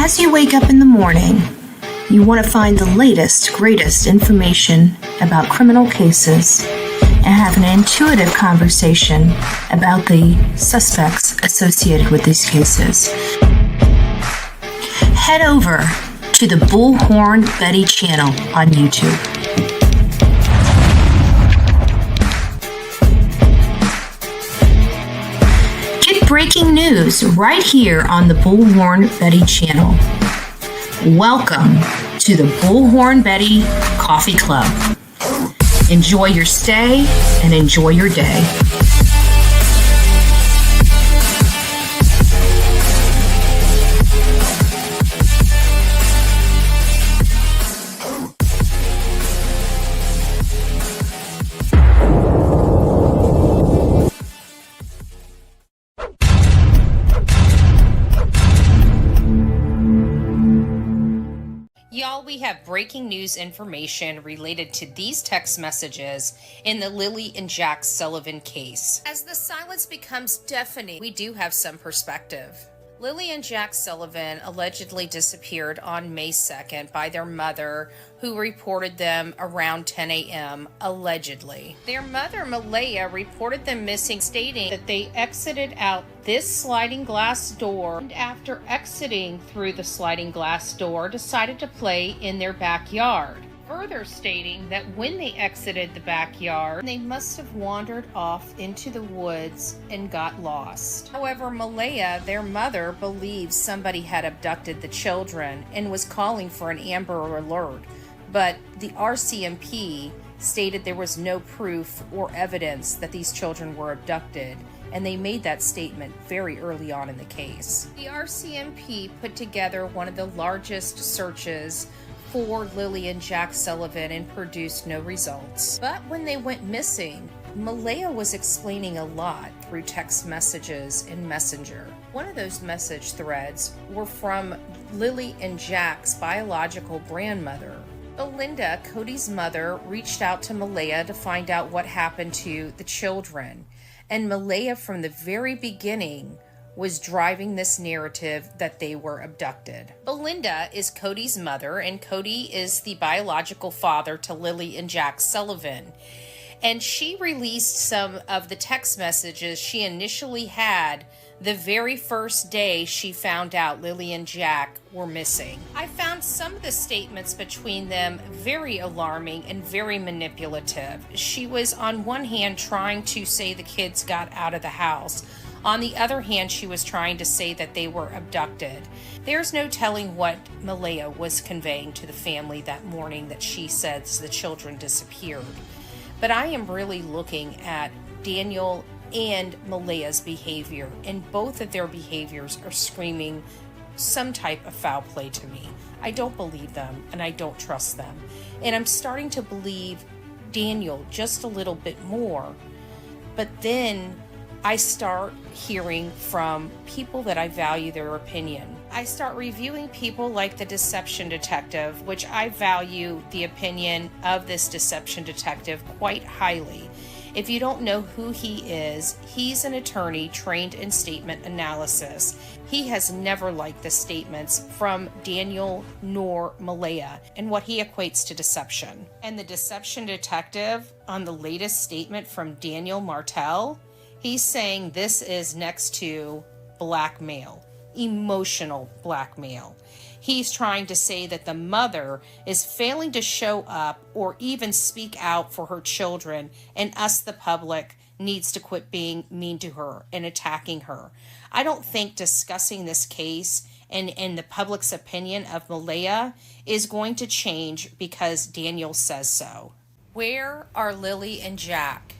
As you wake up in the morning, you want to find the latest, greatest information about criminal cases and have an intuitive conversation about the suspects associated with these cases. Head over to the Bullhorn Betty channel on YouTube. Get breaking news right here on the Bullhorn Betty channel. Welcome to the Bullhorn Betty Coffee Club. Enjoy your stay and enjoy your day. Y'all, we have breaking news information related to these text messages in the Lilly and Jack Sullivan case. As the silence becomes deafening, we do have some perspective. Lilly and Jack Sullivan allegedly disappeared on May 2nd by their mother, who reported them around 10 a.m., allegedly. Their mother, Malehya, reported them missing, stating that they exited out this sliding glass door, and after exiting through the sliding glass door, decided to play in their backyard. Further stating that when they exited the backyard, they must have wandered off into the woods and got lost. However, Malehya, their mother, believes somebody had abducted the children and was calling for an Amber Alert, but the RCMP stated there was no proof or evidence that these children were abducted, and they made that statement very early on in the case. The RCMP put together one of the largest searches for Lilly and Jack Sullivan and produced no results. But when they went missing, Malehya was explaining a lot through text messages and Messenger. One of those message threads were from Lilly and Jack's biological grandmother. Belinda, Cody's mother, reached out to Malehya to find out what happened to the children. And Malehya, from the very beginning, was driving this narrative that they were abducted. Belinda is Cody's mother, and Cody is the biological father to Lilly and Jack Sullivan. And she released some of the text messages she initially had the very first day she found out Lilly and Jack were missing. I found some of the statements between them very alarming and very manipulative. She was on one hand trying to say the kids got out of the house. On the other hand, she was trying to say that they were abducted. There's no telling what Malehya was conveying to the family that morning that she says the children disappeared. But I am really looking at Daniel and Malehya's behavior, and both of their behaviors are screaming some type of foul play to me. I don't believe them, and I don't trust them. And I'm starting to believe Daniel just a little bit more. But then I start hearing from people that I value their opinion. I start reviewing people like the deception detective, which I value the opinion of this deception detective quite highly. If you don't know who he is, he's an attorney trained in statement analysis. He has never liked the statements from Daniel nor Malehya and what he equates to deception. And the deception detective, on the latest statement from Daniel Martell, he's saying this is next to blackmail, emotional blackmail. He's trying to say that the mother is failing to show up or even speak out for her children, and us, the public, needs to quit being mean to her and attacking her. I don't think discussing this case and the public's opinion of Malehya is going to change because Daniel says so. Where are Lilly and Jack?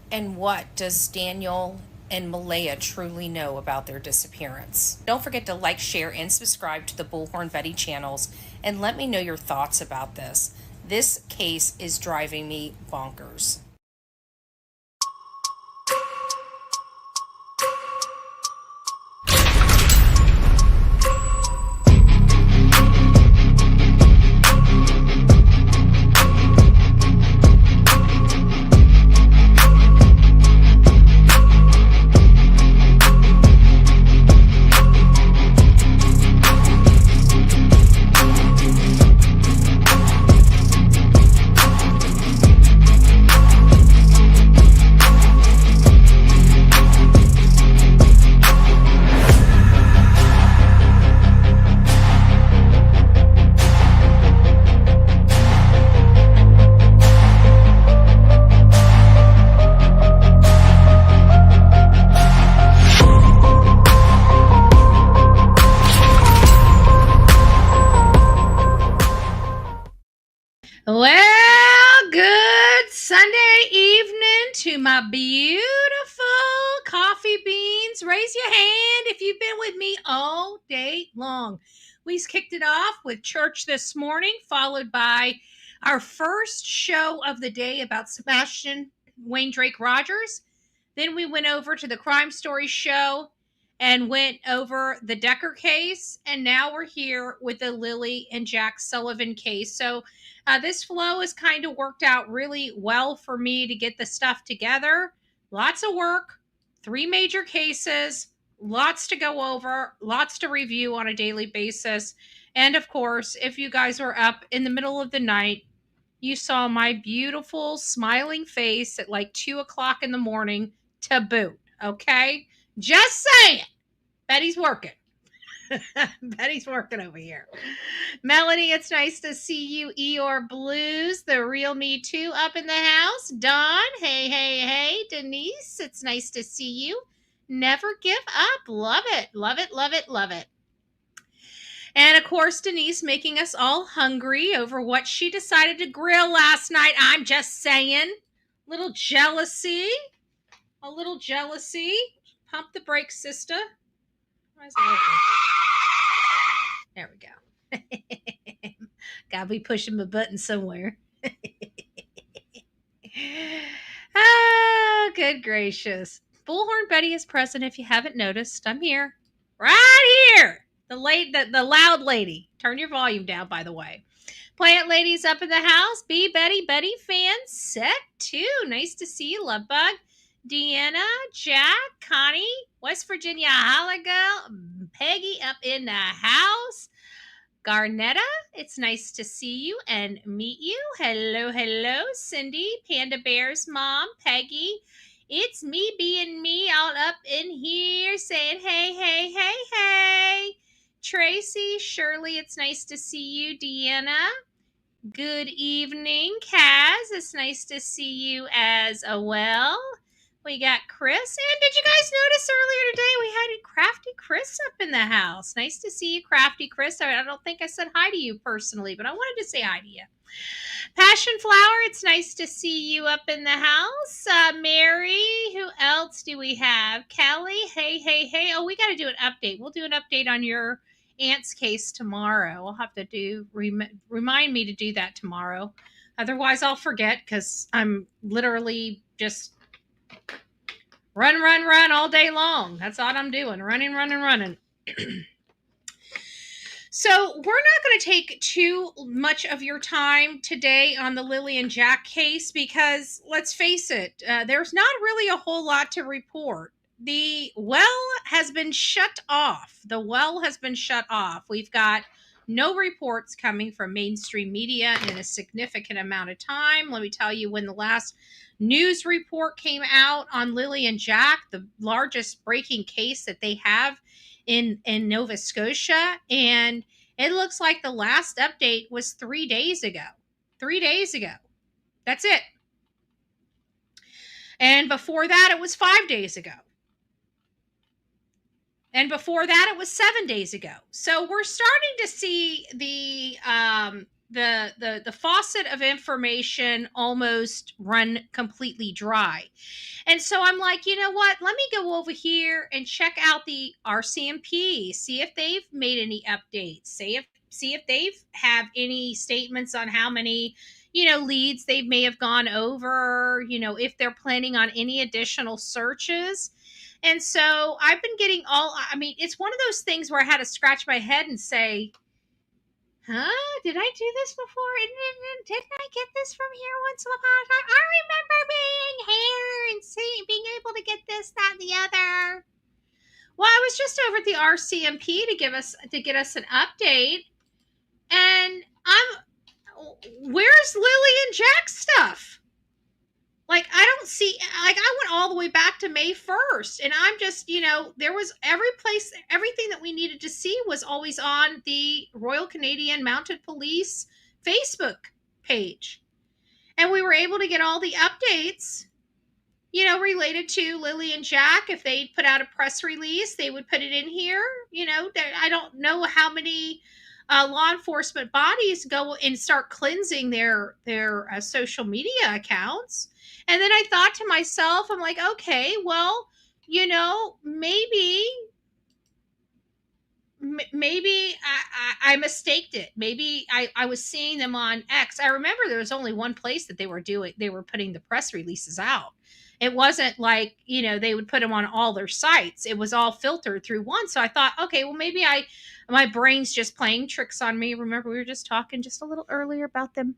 And what does Daniel and Malehya truly know about their disappearance? Don't forget to like, share, and subscribe to the Bullhorn Betty channels, and let me know your thoughts about this. This case is driving me bonkers. coffee beans? Raise your hand if you've been with me all day long. We kicked it off with church this morning, followed by our first show of the day about Sebastian Wayne Drake Rogers. Then we went over to the Crime Story show and went over the Decker case. And now we're here with the Lilly and Jack Sullivan case. So this flow has kind of worked out really well for me to get the stuff together. Lots of work, 3 major cases, lots to go over, lots to review on a daily basis. And of course, if you guys were up in the middle of the night, you saw my beautiful smiling face at like 2 o'clock in the morning to boot. Okay? Just saying. Betty's working. Betty's working over here. Melanie, it's nice to see you. Eeyore Blues, the real me too, up in the house. Dawn, hey, hey, hey. Denise, it's nice to see you. Never give up. Love it. Love it. Love it. Love it. And of course, Denise making us all hungry over what she decided to grill last night. I'm just saying. Little jealousy. A little jealousy. Pump the brakes, sister. Why is it open? There we go. Gotta be pushing my button somewhere. Oh, good gracious. Bullhorn Betty is present if you haven't noticed. I'm here. Right here. The loud lady. Turn your volume down, by the way. Plant ladies up in the house. B Betty fan set 2. Nice to see you, love bug. Deanna, Jack, Connie, West Virginia Holla Girl, Peggy up in the house. Garnetta, it's nice to see you and meet you. Hello, hello. Cindy, Panda Bear's mom, Peggy. It's me being me all up in here saying hey, hey, hey, hey. Tracy, Shirley, it's nice to see you. Deanna, good evening. Kaz, it's nice to see you as well. We got Chris. And did you guys notice earlier today we had Crafty Chris up in the house? Nice to see you, Crafty Chris. I don't think I said hi to you personally, but I wanted to say hi to you. Passion Flower, it's nice to see you up in the house. Mary, who else do we have? Kelly, hey, hey, hey. Oh, we got to do an update. We'll do an update on your aunt's case tomorrow. We'll have to remind me to do that tomorrow. Otherwise, I'll forget because I'm literally just run all day long. That's all I'm doing. Running. So we're not going to take too much of your time today on the Lilly and Jack case because let's face it, there's not really a whole lot to report. The well has been shut off. We've got no reports coming from mainstream media in a significant amount of time. Let me tell you, when the last news report came out on Lilly and Jack, the largest breaking case that they have in Nova Scotia, and it looks like the last update was 3 days ago. 3 days ago. That's it. And before that, it was 5 days ago. And before that, it was 7 days ago. So we're starting to see the faucet of information almost run completely dry. And so I'm like, you know what? Let me go over here and check out the RCMP, see if they've made any updates, see if they've have any statements on how many, leads they may have gone over, if they're planning on any additional searches. And so I've been getting it's one of those things where I had to scratch my head and say, did I do this before? Didn't I get this from here once upon a time? I remember being here and being able to get this, that, and the other. Well, I was just over at the RCMP to get us an update, and where's Lilly and Jack stuff? Like, I don't see, I went all the way back to May 1st, and I'm just, there was everything that we needed to see was always on the Royal Canadian Mounted Police Facebook page. And we were able to get all the updates, related to Lilly and Jack. If they put out a press release, they would put it in here. I don't know how many law enforcement bodies go and start cleansing their social media accounts. And then I thought to myself, I'm like, okay, well, maybe I mistaked it. Maybe I was seeing them on X. I remember there was only one place that they were putting the press releases out. It wasn't like, they would put them on all their sites. It was all filtered through one. So I thought, okay, well, maybe my brain's just playing tricks on me. Remember, we were just talking just a little earlier about them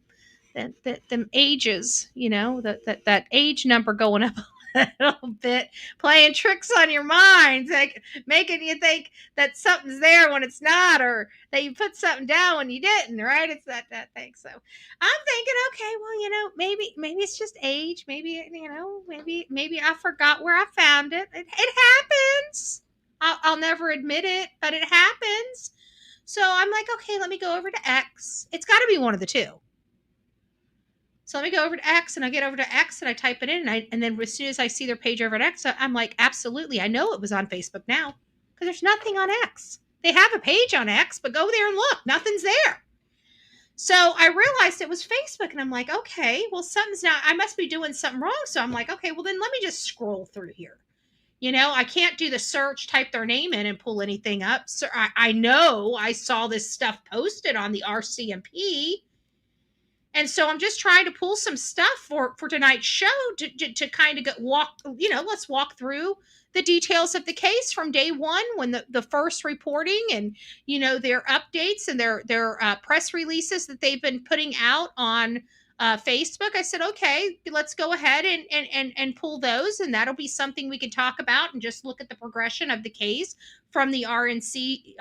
ages, that age number going up a little bit, playing tricks on your mind, like making you think that something's there when it's not, or that you put something down when you didn't, right? It's that thing. So I'm thinking, okay, well, maybe it's just age. Maybe I forgot where I found it. It happens. I'll never admit it, but it happens. So I'm like, okay, let me go over to X. It's got to be one of the two. So let me go over to X, and I get over to X and I type it in, and then as soon as I see their page over at X, I'm like, absolutely, I know it was on Facebook now, because there's nothing on X. They have a page on X, but go there and look, nothing's there. So I realized it was Facebook, and I'm like, okay, well, I must be doing something wrong. So I'm like, okay, well, then let me just scroll through here. I can't do the search, type their name in and pull anything up. So I know I saw this stuff posted on the RCMP. And so I'm just trying to pull some stuff for tonight's show to kind of let's walk through the details of the case from day one, when the first reporting and, their updates and their press releases that they've been putting out on Facebook. I said, okay, let's go ahead and pull those. And that'll be something we can talk about and just look at the progression of the case from the RMCP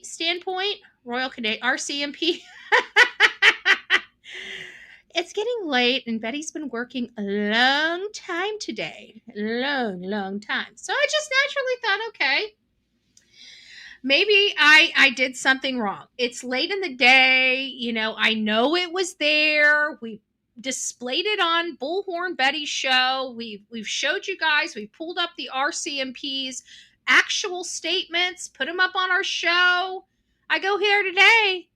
standpoint. Royal Canadian RCMP. It's getting late, and Betty's been working a long time today. Long time. So I just naturally thought, okay, maybe I did something wrong. It's late in the day. I know it was there. We displayed it on Bullhorn Betty's show. We've showed you guys. We pulled up the RCMP's actual statements, put them up on our show. I go here today,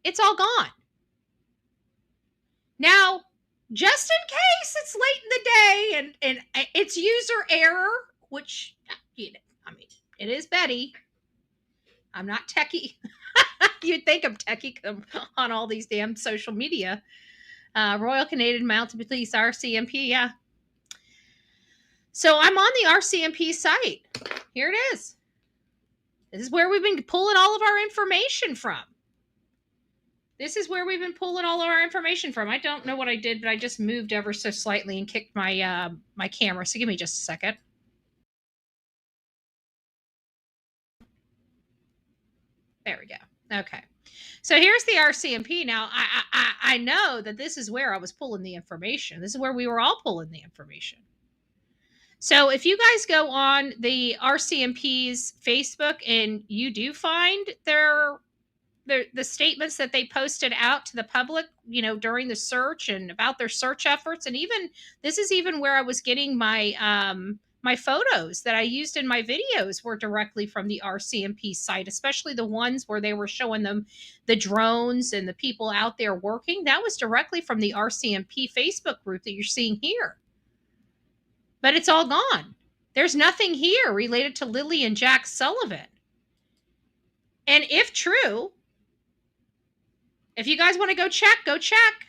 it's all gone. Now, just in case it's late in the day and it's user error, which, it is Betty. I'm not techie. You'd think I'm techie on all these damn social media. Royal Canadian Mounted Police, RCMP, yeah. So I'm on the RCMP site. Here it is. This is where we've been pulling all of our information from. I don't know what I did, but I just moved ever so slightly and kicked my my camera. So give me just a second. There we go. Okay. So here's the RCMP. Now, I know that this is where I was pulling the information. This is where we were all pulling the information. So if you guys go on the RCMP's Facebook and you do find the statements that they posted out to the public, during the search and about their search efforts, and even this is even where I was getting my my photos that I used in my videos were directly from the RCMP site, especially the ones where they were showing them the drones and the people out there working. That was directly from the RCMP Facebook group that you're seeing here. But it's all gone. There's nothing here related to Lilly and Jack Sullivan. And if true, if you guys want to go check, go check.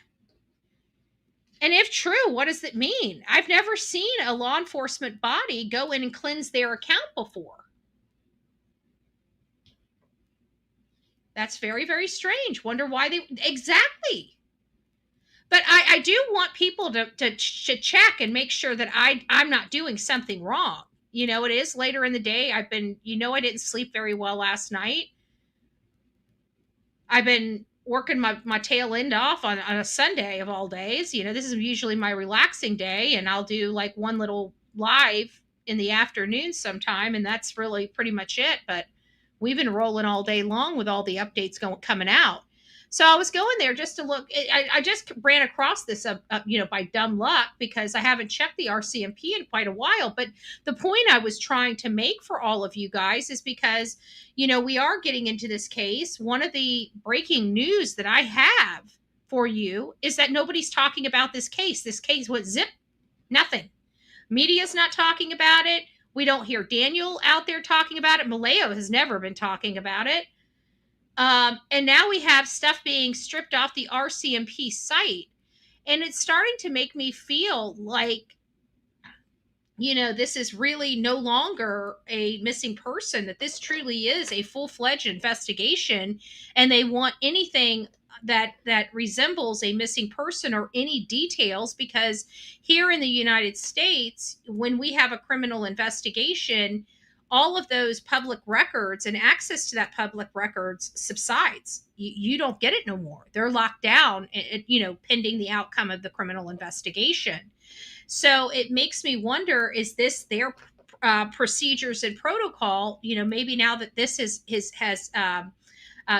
And if true, what does it mean? I've never seen a law enforcement body go in and cleanse their account before. That's very, very strange. Wonder why they... Exactly. But I do want people to check and make sure that I'm not doing something wrong. It is later in the day. I didn't sleep very well last night. I've been working my tail end off on a Sunday of all days. This is usually my relaxing day, and I'll do like one little live in the afternoon sometime, and that's really pretty much it. But we've been rolling all day long with all the updates coming out. So I was going there just to look. I just ran across this, by dumb luck, because I haven't checked the RCMP in quite a while. But the point I was trying to make for all of you guys is because, we are getting into this case. One of the breaking news that I have for you is that nobody's talking about this case. This case went zip Nothing. Media's not talking about it. We don't hear Daniel out there talking about it. Malehya has never been talking about it. And now we have stuff being stripped off the RCMP site. And it's starting to make me feel like, this is really no longer a missing person, that this truly is a full-fledged investigation, and they want anything that resembles a missing person or any details, because here in the United States, when we have a criminal investigation, all of those public records and access to that public records subsides. You don't get it no more. They're locked down, pending the outcome of the criminal investigation. So it makes me wonder, is this their procedures and protocol? Maybe now that this has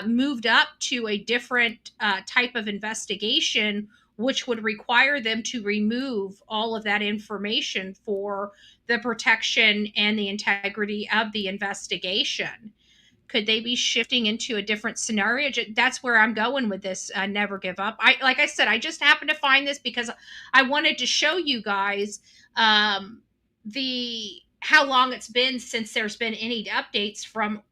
moved up to a different type of investigation, which would require them to remove all of that information for the protection and the integrity of the investigation. Could they be shifting into a different scenario? That's where I'm going with this. Never give up. Like I said, I just happened to find this because I wanted to show you guys the how long it's been since there's been any updates from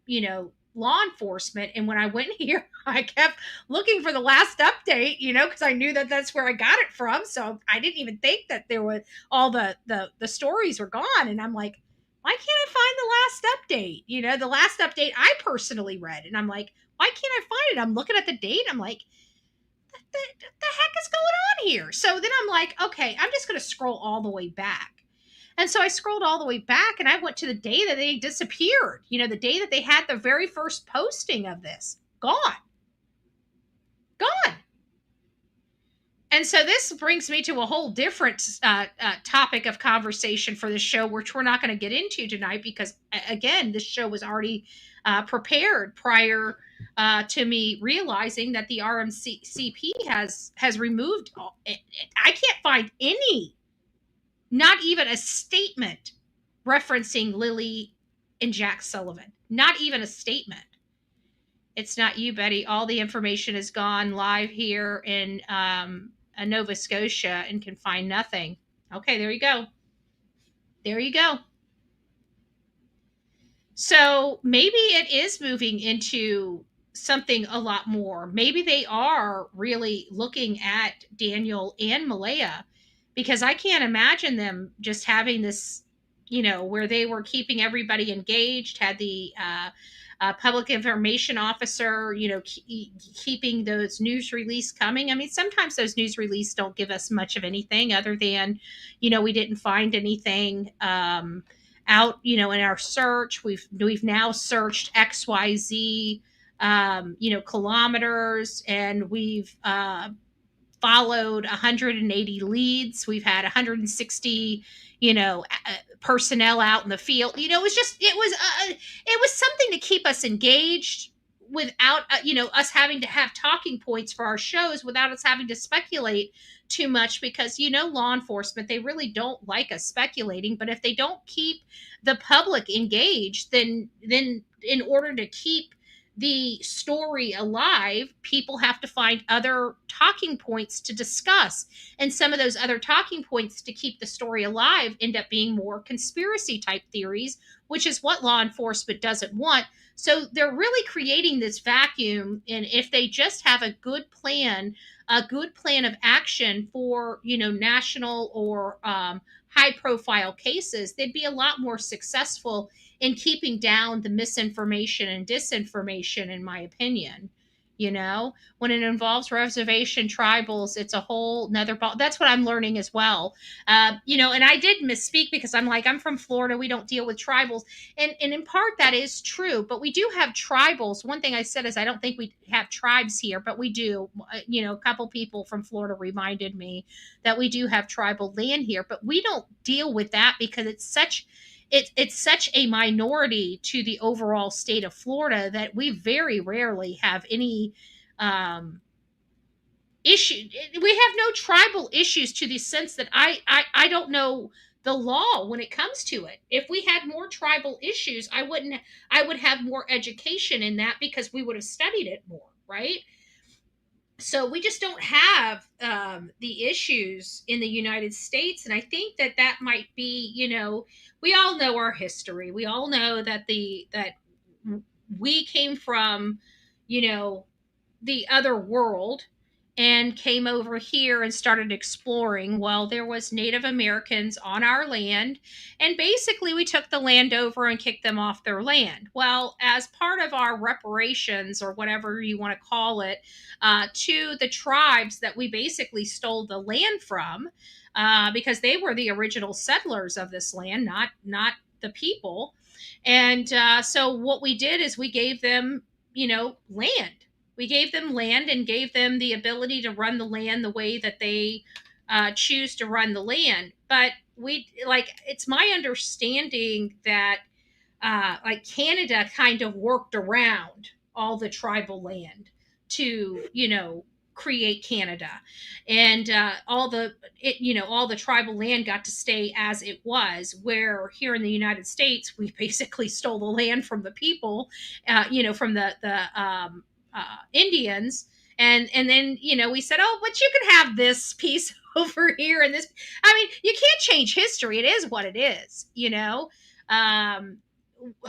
law enforcement. And when I went here, I kept looking for the last update, because I knew that that's where I got it from. So I didn't even think that there were all the stories were gone. And I'm like, why can't I find the last update? The last update I personally read. And I'm like, why can't I find it? I'm looking at the date. I'm like, the heck is going on here? So then I'm like, okay, I'm just going to scroll all the way back. And so I scrolled all the way back, and I went to the day that they disappeared, the day that they had the very first posting of this. Gone. And so this brings me to a whole different topic of conversation for the show, which we're not going to get into tonight because, again, this show was already prepared prior to me realizing that the RMCP has removed. I can't find any, not even a statement referencing Lilly and Jack Sullivan. Not even a statement. It's not you, Betty. All the information is gone live here in Nova Scotia and can find nothing. Okay, there you go. There you go. So maybe it is moving into something a lot more. Maybe they are really looking at Daniel and Malehya, because I can't imagine them just having this, where they were keeping everybody engaged, had the public information officer, keeping those news release coming. I mean, sometimes those news release don't give us much of anything other than, we didn't find anything out, in our search. We've now searched XYZ, kilometers, and we've followed 180 leads. We've had 160, personnel out in the field. It was something to keep us engaged without, us having to have talking points for our shows, without us having to speculate too much, because, law enforcement, they really don't like us speculating. But if they don't keep the public engaged, then in order to keep the story alive, people have to find other talking points to discuss. And some of those other talking points to keep the story alive end up being more conspiracy type theories, which is what law enforcement doesn't want. So they're really creating this vacuum. And if they just have a good plan of action for, national or high profile cases, they'd be a lot more successful in keeping down the misinformation and disinformation, in my opinion. When it involves reservation tribals, it's a whole nother ball. That's what I'm learning as well. And I did misspeak because I'm from Florida. We don't deal with tribals. And in part that is true, but we do have tribals. One thing I said is I don't think we have tribes here, but we do. A couple people from Florida reminded me that we do have tribal land here, but we don't deal with that because it's such a minority to the overall state of Florida that we very rarely have any issue. We have no tribal issues, to the sense that I don't know the law when it comes to it. If we had more tribal issues, I would have more education in that, because we would have studied it more, right? So we just don't have the issues in the United States, and I think that that might be, we all know our history. We all know that we came from, you know, the other world and came over here and started exploring. Well, there was Native Americans on our land, and basically we took the land over and kicked them off their land. Well, as part of our reparations, or whatever you want to call it, to the tribes that we basically stole the land from, because they were the original settlers of this land, not the people. And so what we did is we gave them, land. We gave them land and gave them the ability to run the land the way that they choose to run the land. But it's my understanding that like Canada kind of worked around all the tribal land to, create Canada, and all the tribal land got to stay as it was. Where here in the United States, we basically stole the land from the people, from the Indians, and then we said, oh, but you can have this piece over here and this. I mean, you can't change history. It is what it is.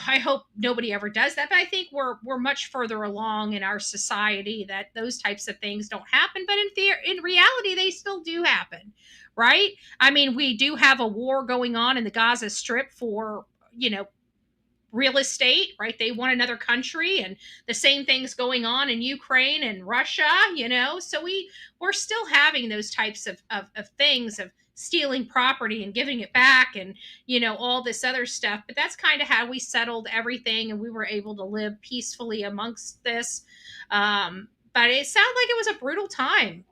I hope nobody ever does that, but I think we're much further along in our society that those types of things don't happen. But in reality, they still do happen, right? I mean, we do have a war going on in the Gaza Strip for real estate, right? They want another country, and the same thing's going on in Ukraine and Russia. So we're still having those types of things, of stealing property and giving it back, and all this other stuff. But that's kind of how we settled everything, and we were able to live peacefully amongst this. But it sounded like it was a brutal time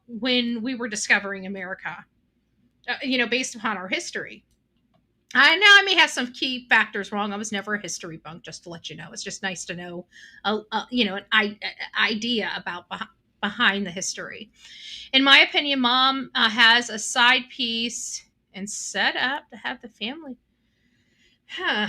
when we were discovering America, based upon our history. I know I may have some key factors wrong. I was never a history bunk, just to let you know. It's just nice to know, an idea about behind the history. In my opinion, mom has a side piece and set up to have the family. Huh.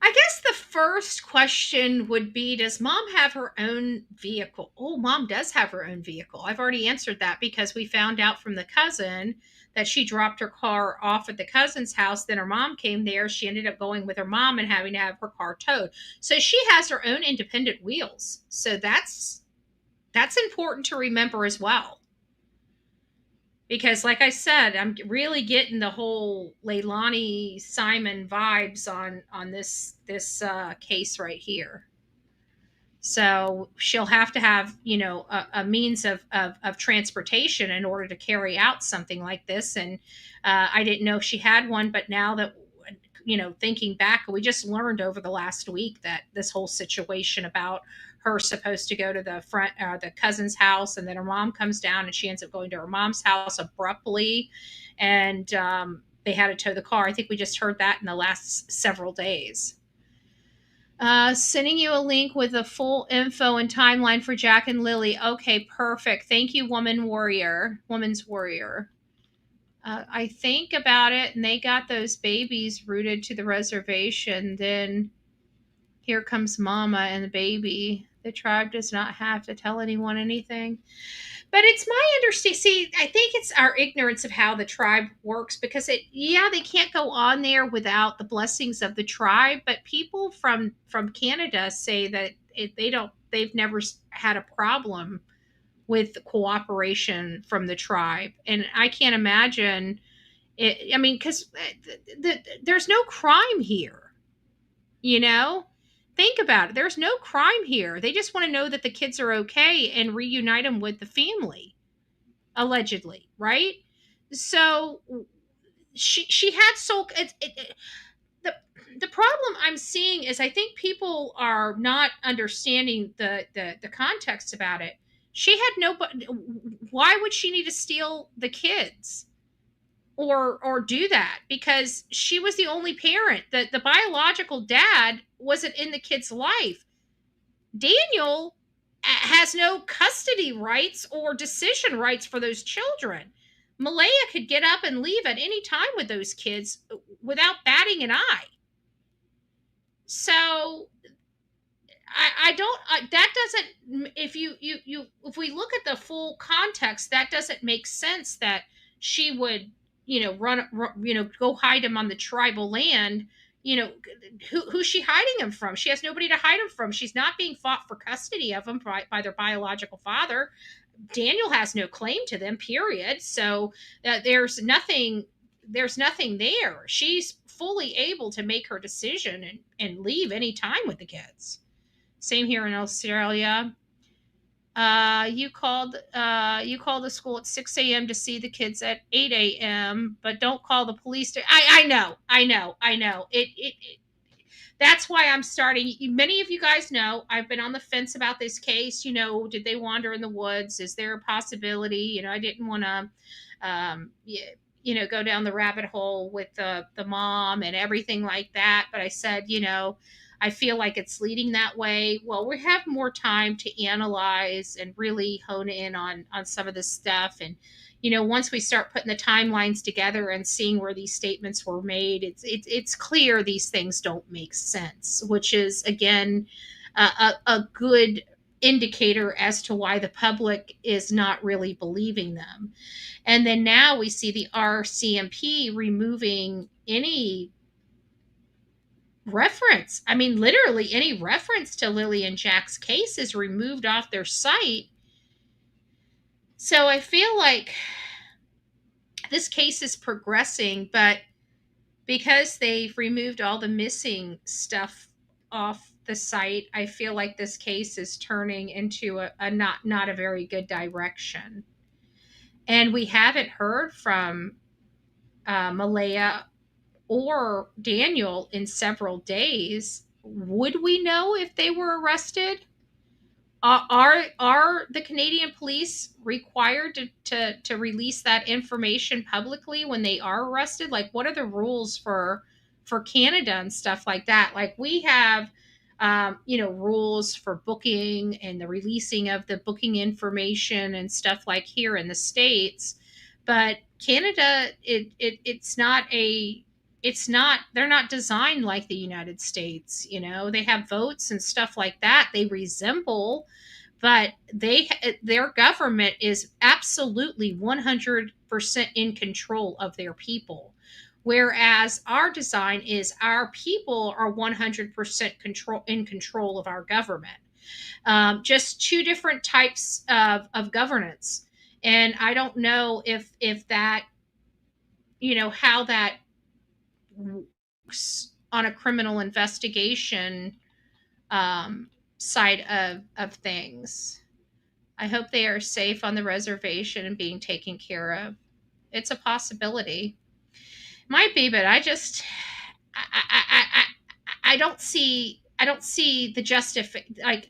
I guess the first question would be, does mom have her own vehicle? Oh, mom does have her own vehicle. I've already answered that because we found out from the cousin that she dropped her car off at the cousin's house. Then her mom came there. She ended up going with her mom and having to have her car towed. So she has her own independent wheels. So that's important to remember as well. Because like I said, I'm really getting the whole Leilani Simon vibes on this case right here. So she'll have to have a means of transportation in order to carry out something like this. And I didn't know she had one, but now that thinking back, we just learned over the last week that this whole situation about her supposed to go to the cousin's house, and then her mom comes down and she ends up going to her mom's house abruptly, and they had to tow the car. I think we just heard that in the last several days. Sending you a link with the full info and timeline for Jack and Lily. Okay, perfect. Thank you, woman's warrior. I think about it, and they got those babies rooted to the reservation. Then here comes mama and the baby. The tribe does not have to tell anyone anything. But it's my understanding. See, I think it's our ignorance of how the tribe works, because they can't go on there without the blessings of the tribe. But people from Canada say that they've never had a problem with cooperation from the tribe. And I can't imagine it. I mean, because there's no crime here, Think about it. There's no crime here. They just want to know that the kids are okay and reunite them with the family, allegedly, right? So she had the problem I'm seeing is, I think people are not understanding the context about it. She had nobody. Why would she need to steal the kids? Or do that? Because she was the only parent. The biological dad wasn't in the kid's life. Daniel has no custody rights or decision rights for those children. Malehya could get up and leave at any time with those kids without batting an eye. So I don't that doesn't, if we look at the full context, that doesn't make sense that she would, go hide him on the tribal land. you know who's she hiding him from? She has nobody to hide him from. She's not being fought for custody of him by their biological father. Daniel has no claim to them, period. So there's nothing there. She's fully able to make her decision and leave any time with the kids. Same here in Australia. You called the school at 6 a.m. to see the kids at 8 a.m., but don't call the police. I know. That's why I'm starting. Many of you guys know I've been on the fence about this case. Did they wander in the woods? Is there a possibility? I didn't want to, go down the rabbit hole with the mom and everything like that. But I said, I feel like it's leading that way. Well, we have more time to analyze and really hone in on some of this stuff. And once we start putting the timelines together and seeing where these statements were made, it's clear these things don't make sense, which is again a good indicator as to why the public is not really believing them. And then now we see the RCMP removing any reference. I mean, literally any reference to Lilly and Jack's case is removed off their site. So I feel like this case is progressing, but because they've removed all the missing stuff off the site, I feel like this case is turning into a not a very good direction. And we haven't heard from Malehya or Daniel in several days. Would we know if they were arrested? Are the Canadian police required to release that information publicly when they are arrested? Like, what are the rules for Canada and stuff like that? Like, we have rules for booking and the releasing of the booking information and stuff like here in the States. But Canada, they're not designed like the United States. They have votes and stuff like that they resemble, but their government is absolutely 100% in control of their people, whereas our design is our people are 100% in control of our government. Just two different types of governance. And I don't know if that, how that works on a criminal investigation side of things. I hope they are safe on the reservation and being taken care of. It's a possibility. Might be, but I don't see the like,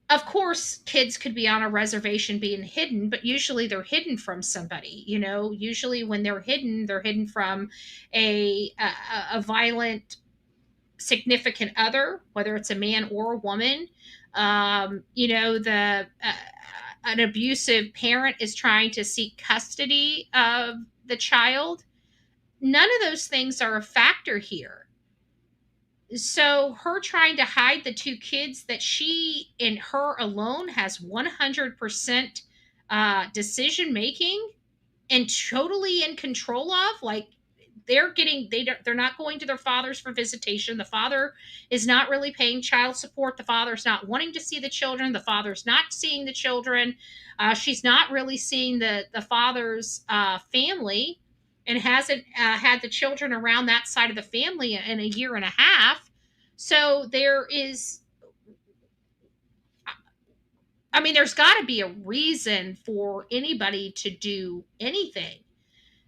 of course kids could be on a reservation being hidden, but usually they're hidden from somebody. Usually when they're hidden from a violent significant other, whether it's a man or a woman. The an abusive parent is trying to seek custody of the child. None of those things are a factor here. So her trying to hide the two kids that she and her alone has 100% decision making and totally in control of, like, they're not going to their fathers for visitation. The father is not really paying child support. The father's not wanting to see the children. The father's not seeing the children. She's not really seeing the father's family, and hasn't had the children around that side of the family in a year and a half. So there's got to be a reason for anybody to do anything.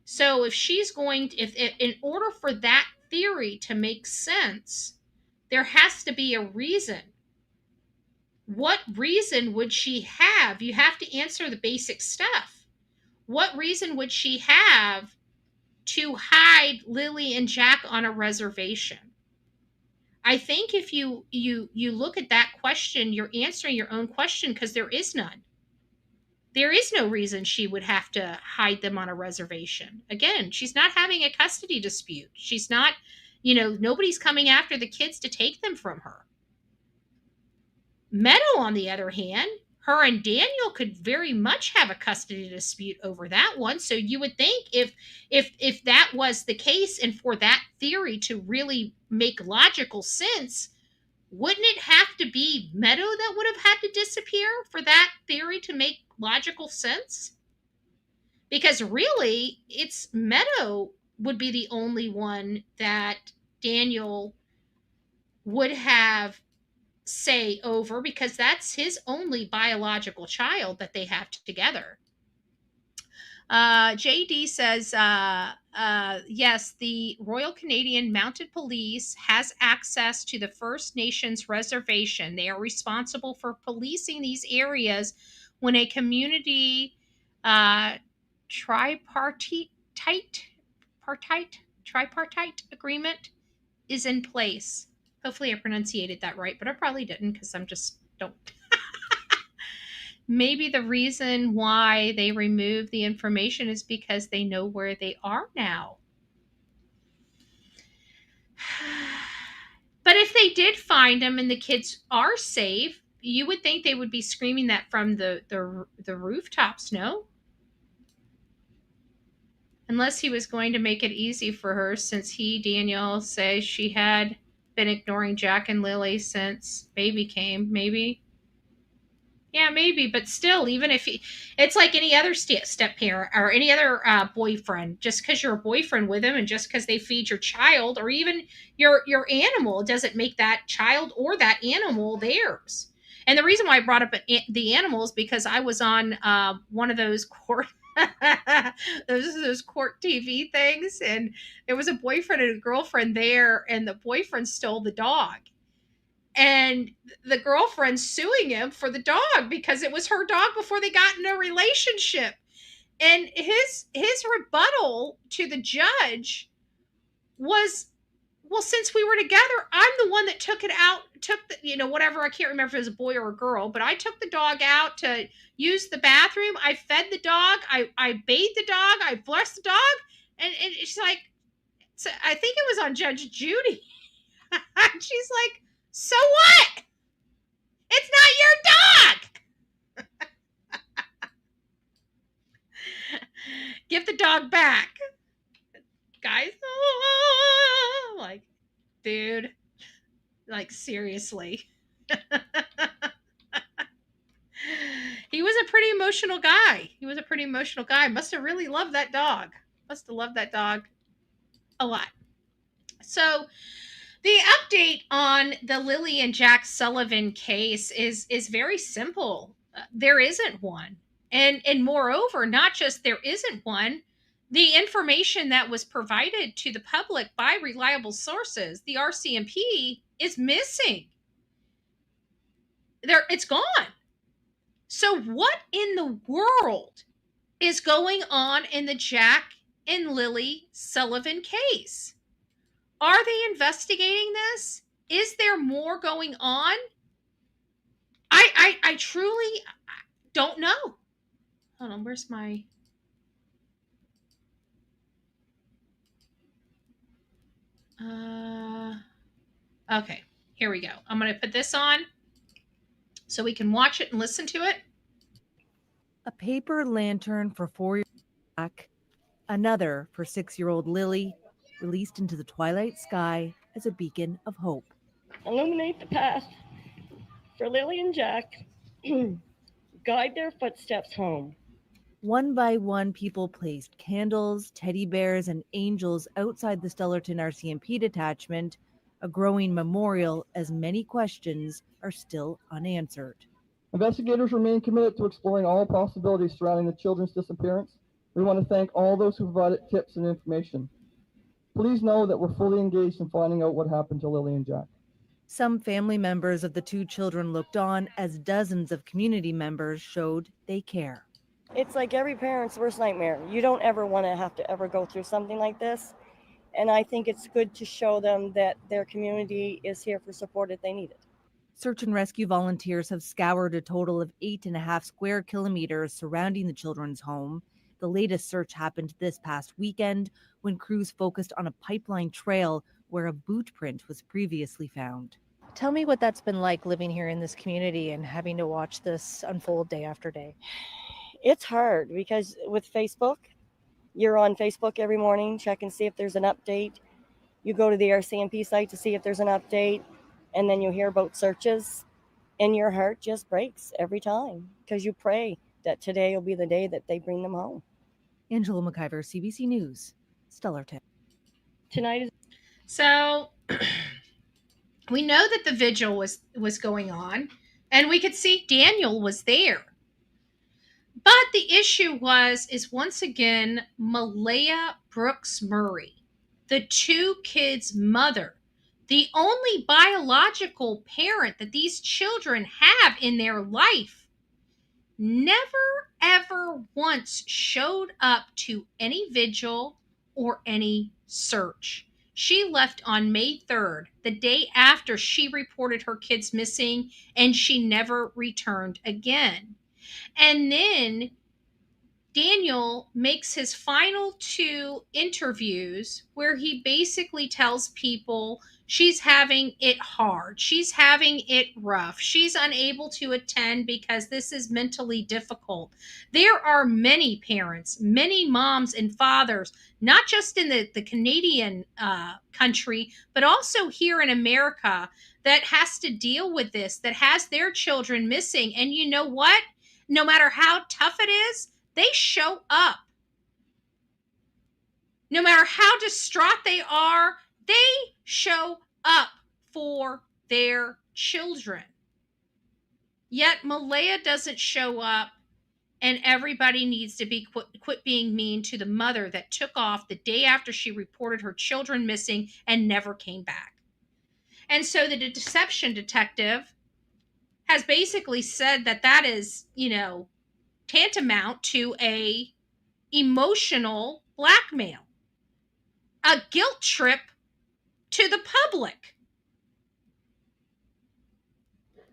So if in order for that theory to make sense, there has to be a reason. What reason would she have? You have to answer the basic stuff. What reason would she have to hide Lilly and Jack on a reservation? I think if you look at that question, you're answering your own question, because there is none. There is no reason she would have to hide them on a reservation. Again, she's not having a custody dispute. She's not, nobody's coming after the kids to take them from her. Meadow, on the other hand, her and Daniel could very much have a custody dispute over that one. So you would think if that was the case, and for that theory to really make logical sense, wouldn't it have to be Meadow that would have had to disappear for that theory to make logical sense? Because really, it's Meadow would be the only one that Daniel would have say over, because that's his only biological child that they have together. JD says, yes, the Royal Canadian Mounted Police has access to the First Nations reservation. They are responsible for policing these areas when a community tripartite tripartite agreement is in place. Hopefully I pronunciated that right, but I probably didn't because I'm just don't. Maybe the reason why they removed the information is because they know where they are now. But if they did find them and the kids are safe, you would think they would be screaming that from the rooftops, no? Unless he was going to make it easy for her, since he, Daniel, says she had been ignoring Jack and Lily since baby came, maybe. Yeah, maybe, but still, even if it's like any other step parent or any other boyfriend, just because you're a boyfriend with them and just because they feed your child or even your animal doesn't make that child or that animal theirs. And the reason why I brought up the animals, because I was on one of those court those court TV things, and there was a boyfriend and a girlfriend there, and the boyfriend stole the dog. And the girlfriend's suing him for the dog because it was her dog before they got in a relationship. And his rebuttal to the judge was, well, since we were together, I'm the one that took it out, took the, whatever, I can't remember if it was a boy or a girl, but I took the dog out to use the bathroom. I fed the dog. I bathed the dog. I blessed the dog. And she's like, so I think it was on Judge Judy. She's like, so what? It's not your dog. Give the dog back. Guys, like, dude, like, seriously. He was a pretty emotional guy. Must have really loved that dog. A lot. So the update on the Lilly and Jack Sullivan case is very simple. There isn't one. And moreover, not just there isn't one, the information that was provided to the public by reliable sources, the RCMP, is missing. It's gone. So what in the world is going on in the Jack and Lilly Sullivan case? Are they investigating this? Is there more going on? I truly don't know. Hold on, where's my... Okay, here we go. I'm going to put this on so we can watch it and listen to it. A paper lantern for 4-year-old Jack, another for 6-year-old Lily, released into the twilight sky as a beacon of hope. Illuminate the path for Lily and Jack. Guide their footsteps home. One by one, people placed candles, teddy bears, and angels outside the Stellarton RCMP detachment, a growing memorial as many questions are still unanswered. Investigators remain committed to exploring all possibilities surrounding the children's disappearance. We want to thank all those who provided tips and information. Please know that we're fully engaged in finding out what happened to Lily and Jack. Some family members of the two children looked on as dozens of community members showed they care. It's like every parent's worst nightmare. You don't ever want to have to ever go through something like this. And I think it's good to show them that their community is here for support if they need it. Search and rescue volunteers have scoured a total of 8.5 square kilometers surrounding the children's home. The latest search happened this past weekend when crews focused on a pipeline trail where a boot print was previously found. Tell me what that's been like living here in this community and having to watch this unfold day after day. It's hard because with Facebook, you're on Facebook every morning, check and see if there's an update. You go to the RCMP site to see if there's an update, and then you hear about searches, and your heart just breaks every time because you pray that today will be the day that they bring them home. Angela McIver, CBC News, Stellarton. Tonight is So we know that the vigil was going on, and we could see Daniel was there. But the issue is once again Malehya Brooks-Murray, the two kids' mother, the only biological parent that these children have in their life, never ever once showed up to any vigil or any search. She left on May 3rd, the day after she reported her kids missing, and she never returned again. And then Daniel makes his final two interviews where he basically tells people she's having it hard. She's having it rough. She's unable to attend because this is mentally difficult. There are many parents, many moms and fathers, not just in the Canadian country, but also here in America that has to deal with this, that has their children missing. And you know what? No matter how tough it is, they show up. No matter how distraught they are, they show up for their children. Yet Malehya doesn't show up, and everybody needs to be quit being mean to the mother that took off the day after she reported her children missing and never came back. And so the deception detective has basically said that is, tantamount to a emotional blackmail, a guilt trip to the public.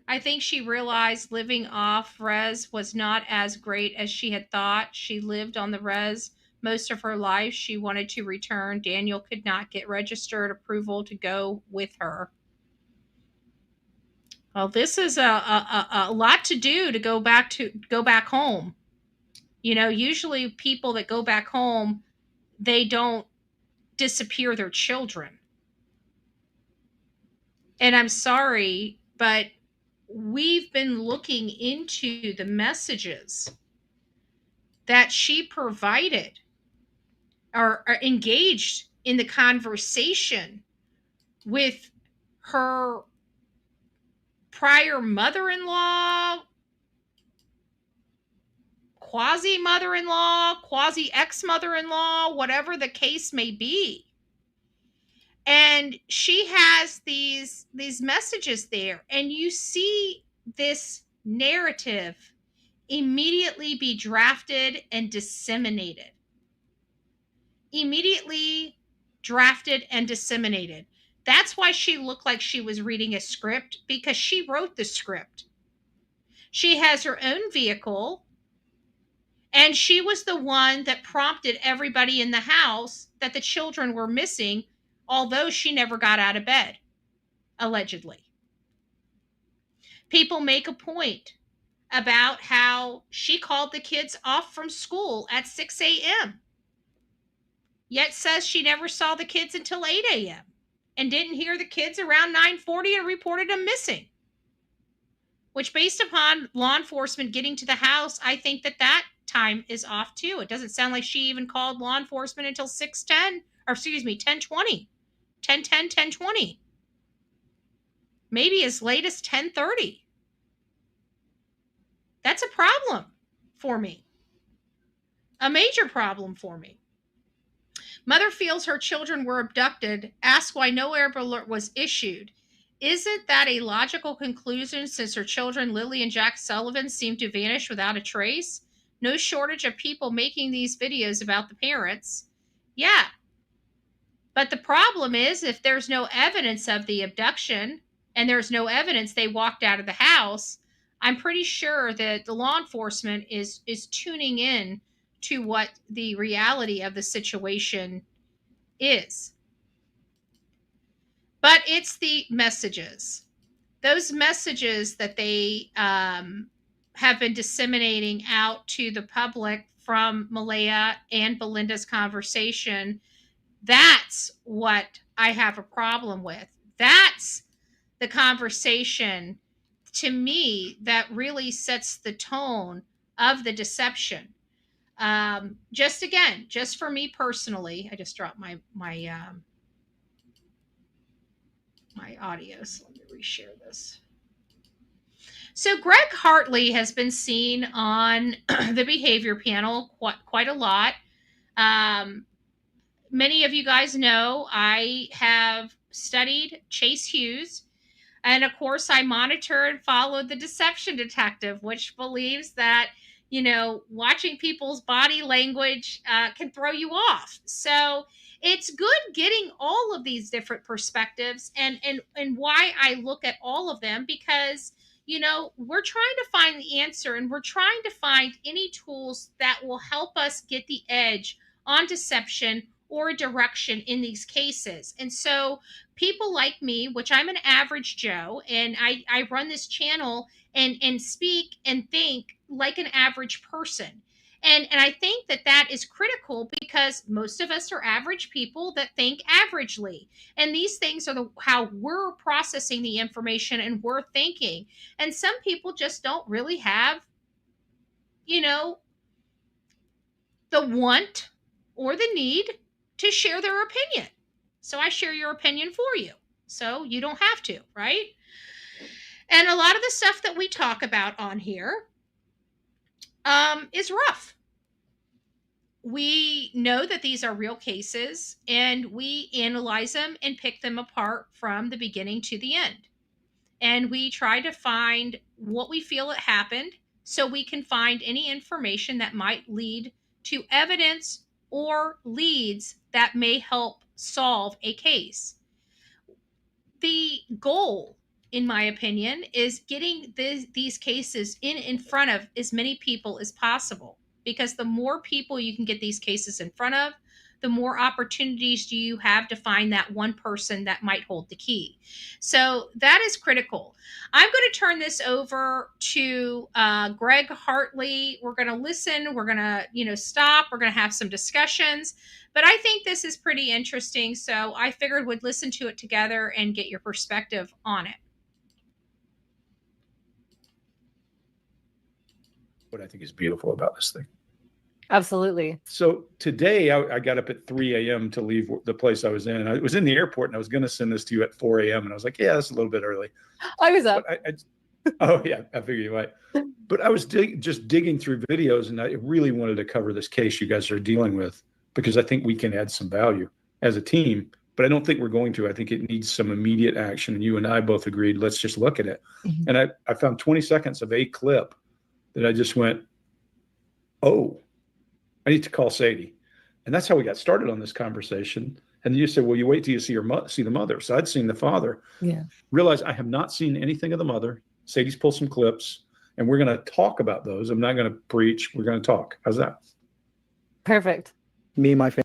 I think she realized living off res was not as great as she had thought. She lived on the res most of her life. She wanted to return. Daniel could not get registered approval to go with her. Well, this is a lot to do to go back home. Usually people that go back home, they don't disappear their children. And I'm sorry, but we've been looking into the messages that she provided or engaged in the conversation with her prior mother-in-law, quasi-mother-in-law, quasi-ex-mother-in-law, whatever the case may be. And she has these messages there, and you see this narrative immediately be drafted and disseminated. Immediately drafted and disseminated. That's why she looked like she was reading a script, because she wrote the script. She has her own vehicle, and she was the one that prompted everybody in the house that the children were missing, although she never got out of bed, allegedly. People make a point about how she called the kids off from school at 6 a.m., yet says she never saw the kids until 8 a.m. and didn't hear the kids around 9:40 and reported them missing. Which, based upon law enforcement getting to the house, I think that time is off too. It doesn't sound like she even called law enforcement until 10:20. 10:20. Maybe as late as 10:30. That's a problem for me. A major problem for me. Mother feels her children were abducted, asks why no air alert was issued. Isn't that a logical conclusion since her children, Lilly and Jack Sullivan, seem to vanish without a trace? No shortage of people making these videos about the parents. Yeah. But the problem is, if there's no evidence of the abduction and there's no evidence they walked out of the house, I'm pretty sure that the law enforcement is tuning in to what the reality of the situation is. But it's the messages. those messages that they have been disseminating out to the public from Malehya and Belinda's conversation, that's what I have a problem with. That's the conversation, to me, that really sets the tone of the deception. Just for me personally, I just dropped my audio, so let me reshare this. So Greg Hartley has been seen on the behavior panel quite a lot. Many of you guys know I have studied Chase Hughes. And of course, I monitor and follow the deception detective, which believes that, watching people's body language can throw you off. So it's good getting all of these different perspectives and why I look at all of them, because, we're trying to find the answer, and we're trying to find any tools that will help us get the edge on deception or direction in these cases. And so people like me, which I'm an average Joe, and I run this channel and speak and think like an average person. And I think that is critical, because most of us are average people that think averagely. And these things are how we're processing the information and we're thinking. And some people just don't really have, the want or the need to share their opinion. So I share your opinion for you, so you don't have to, right? And a lot of the stuff that we talk about on here is rough. We know that these are real cases, and we analyze them and pick them apart from the beginning to the end. And we try to find what we feel it happened, so we can find any information that might lead to evidence or leads that may help solve a case. The goal, in my opinion, is getting these cases in front of as many people as possible, because the more people you can get these cases in front of, the more opportunities do you have to find that one person that might hold the key. So that is critical. I'm going to turn this over to Greg Hartley. We're going to listen. We're going to, stop. We're going to have some discussions. But I think this is pretty interesting. So I figured we'd listen to it together and get your perspective on it. What I think is beautiful about this thing. Absolutely. So today I got up at 3 a.m. to leave the place I was in. I was in the airport, and I was going to send this to you at 4 a.m. And I was like, yeah, that's a little bit early. I was up. Oh, yeah, I figured you might. But I was just digging through videos, and I really wanted to cover this case you guys are dealing with, because I think we can add some value as a team. But I don't think we're going to. I think it needs some immediate action. And you and I both agreed, let's just look at it. Mm-hmm. And I found 20 seconds of a clip that I just went, oh, I need to call Sadie. And that's how we got started on this conversation. And you said, well, you wait till you see the mother. So I'd seen the father. Yeah. Realized I have not seen anything of the mother. Sadie's pulled some clips, and we're going to talk about those. I'm not going to preach. We're going to talk. How's that? Perfect. Me and my family.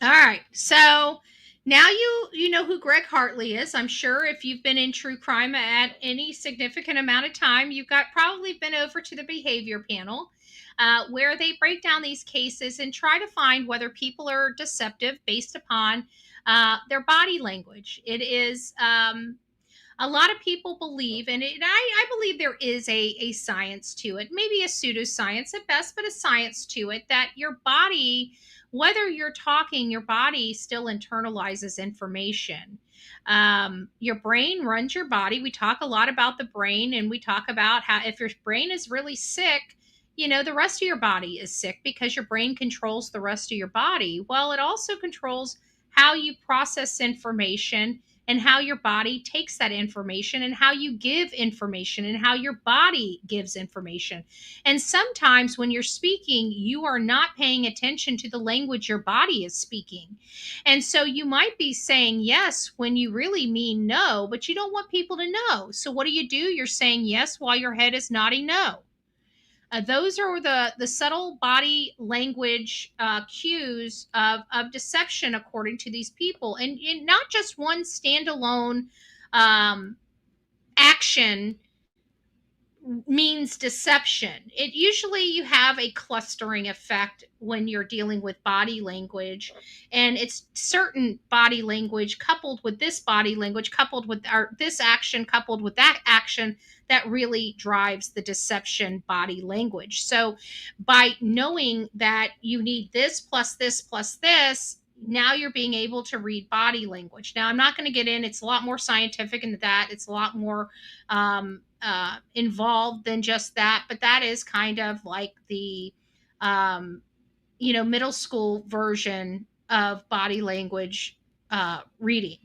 All right. So now you know who Greg Hartley is. I'm sure if you've been in true crime at any significant amount of time, you've probably been over to the behavior panel, where they break down these cases and try to find whether people are deceptive based upon their body language. It is a lot of people believe, and I believe there is a science to it, maybe a pseudoscience at best, but a science to it, that your body, whether you're talking, your body still internalizes information. Your brain runs your body. We talk a lot about the brain, and we talk about how if your brain is really sick, the rest of your body is sick, because your brain controls the rest of your body. Well, it also controls how you process information, and how your body takes that information, and how you give information, and how your body gives information. And sometimes when you're speaking, you are not paying attention to the language your body is speaking. And so you might be saying yes when you really mean no, but you don't want people to know. So what do? You're saying yes while your head is nodding no. Those are the subtle body language cues of deception, according to these people, and not just one standalone action means deception. It usually you have a clustering effect when you're dealing with body language, and it's certain body language coupled with this body language coupled with this action coupled with that action that really drives the deception body language. So by knowing that you need this plus this plus this, now you're being able to read body language. Now I'm not going to get in, it's a lot more scientific into that, it's a lot more involved than just that, but that is kind of like the middle school version of body language reading.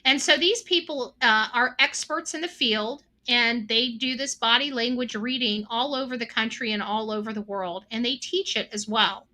And so these people are experts in the field, and they do this body language reading all over the country and all over the world, and they teach it as well.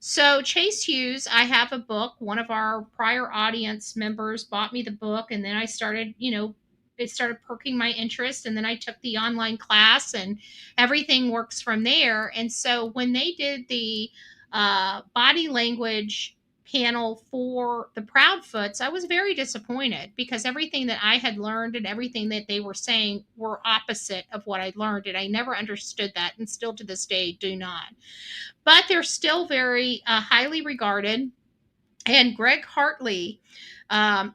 So Chase Hughes, I have a book. One of our prior audience members bought me the book, and then I started, it started perking my interest, and then I took the online class, and everything works from there. And so when they did the body language panel for the Proudfoots, I was very disappointed because everything that I had learned and everything that they were saying were opposite of what I learned, and I never understood that, and still to this day do not. But they're still very highly regarded. And Greg Hartley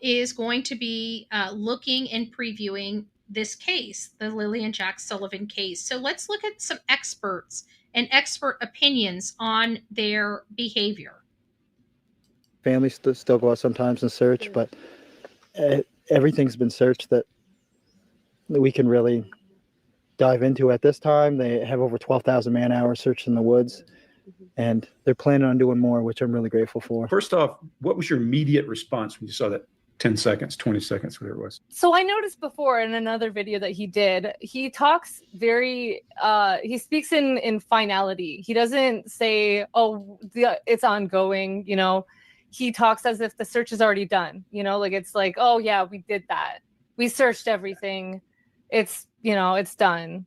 is going to be looking and previewing this case, the Lilly and Jack Sullivan case. So let's look at some experts and expert opinions on their behavior. Families still go out sometimes and search, but everything's been searched that we can really dive into at this time. They have over 12,000 man hours searched in the woods, and they're planning on doing more, which I'm really grateful for. First off, what was your immediate response when you saw that 10 seconds, 20 seconds, whatever it was? So I noticed before in another video that he did, he talks very, he speaks in finality. He doesn't say, oh, it's ongoing, He talks as if the search is already done, like it's like, oh yeah, we did that. We searched everything. It's, it's done.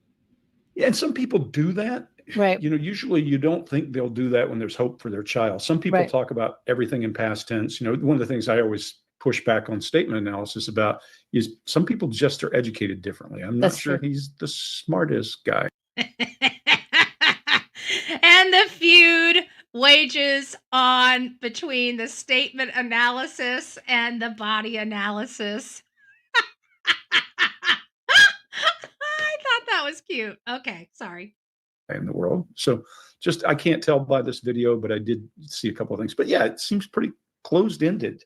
Yeah, and some people do that. Right. Usually you don't think they'll do that when there's hope for their child. Some people talk about everything in past tense. One of the things I always push back on statement analysis about is some people just are educated differently. I'm not sure he's the smartest guy. And the feud wages on between the statement analysis and the body analysis. I thought that was cute. Okay, sorry. In the world. So I can't tell by this video, but I did see a couple of things. But yeah, it seems pretty closed-ended.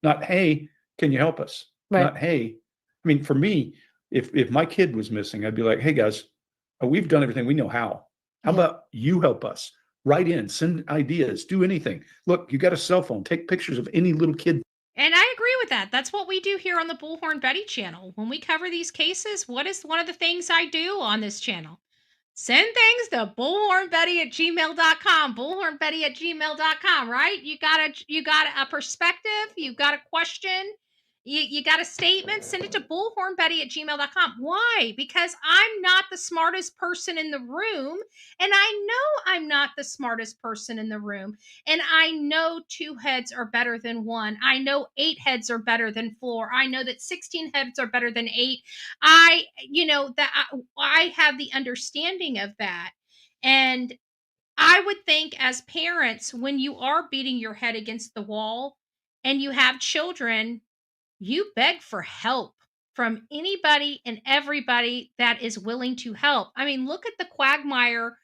Not, hey, can you help us? Right. Not, hey. I mean, for me, if my kid was missing, I'd be like, hey guys, we've done everything we know how. How about you help us? Write in, send ideas, do anything. Look, you got a cell phone, take pictures of any little kid. And I agree with that. That's what we do here on the Bullhorn Betty channel. When we cover these cases, what is one of the things I do on this channel? Send things to bullhornbetty@gmail.com, bullhornbetty@gmail.com, right? You got a perspective, you got a question, you got a statement, send it to bullhornbetty@gmail.com. Why? Because I'm not the smartest person in the room, and I know I'm not the smartest person in the room, and I know 2 heads are better than 1. I know 8 heads are better than 4. I know that 16 heads are better than 8. I have the understanding of that. And I would think as parents, when you are beating your head against the wall and you have children, you beg for help from anybody and everybody that is willing to help. I mean, look at the quagmire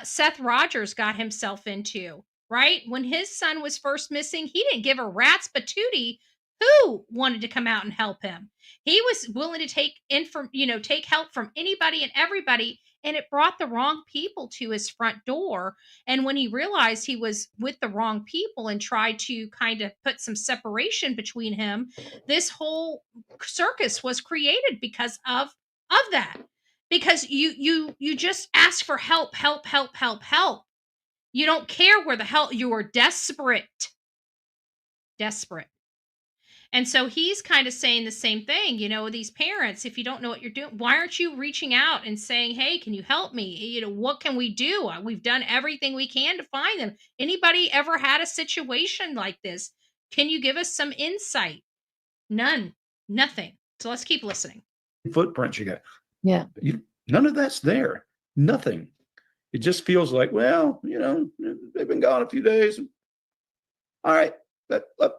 Seth Rogers got himself into, right? When his son was first missing, he didn't give a rat's patootie who wanted to come out and help him. He was willing to take help from anybody and everybody, and it brought the wrong people to his front door. And when he realized he was with the wrong people and tried to kind of put some separation between him, this whole circus was created because of that. Because you just ask for help. You don't care where the help, you are desperate. And so he's kind of saying the same thing, these parents, if you don't know what you're doing, why aren't you reaching out and saying, hey, can you help me? What can we do? We've done everything we can to find them. Anybody ever had a situation like this? Can you give us some insight? Nothing. So let's keep listening. footprints you got. Yeah. None of that's there. Nothing. It just feels like, well, they've been gone a few days. All right,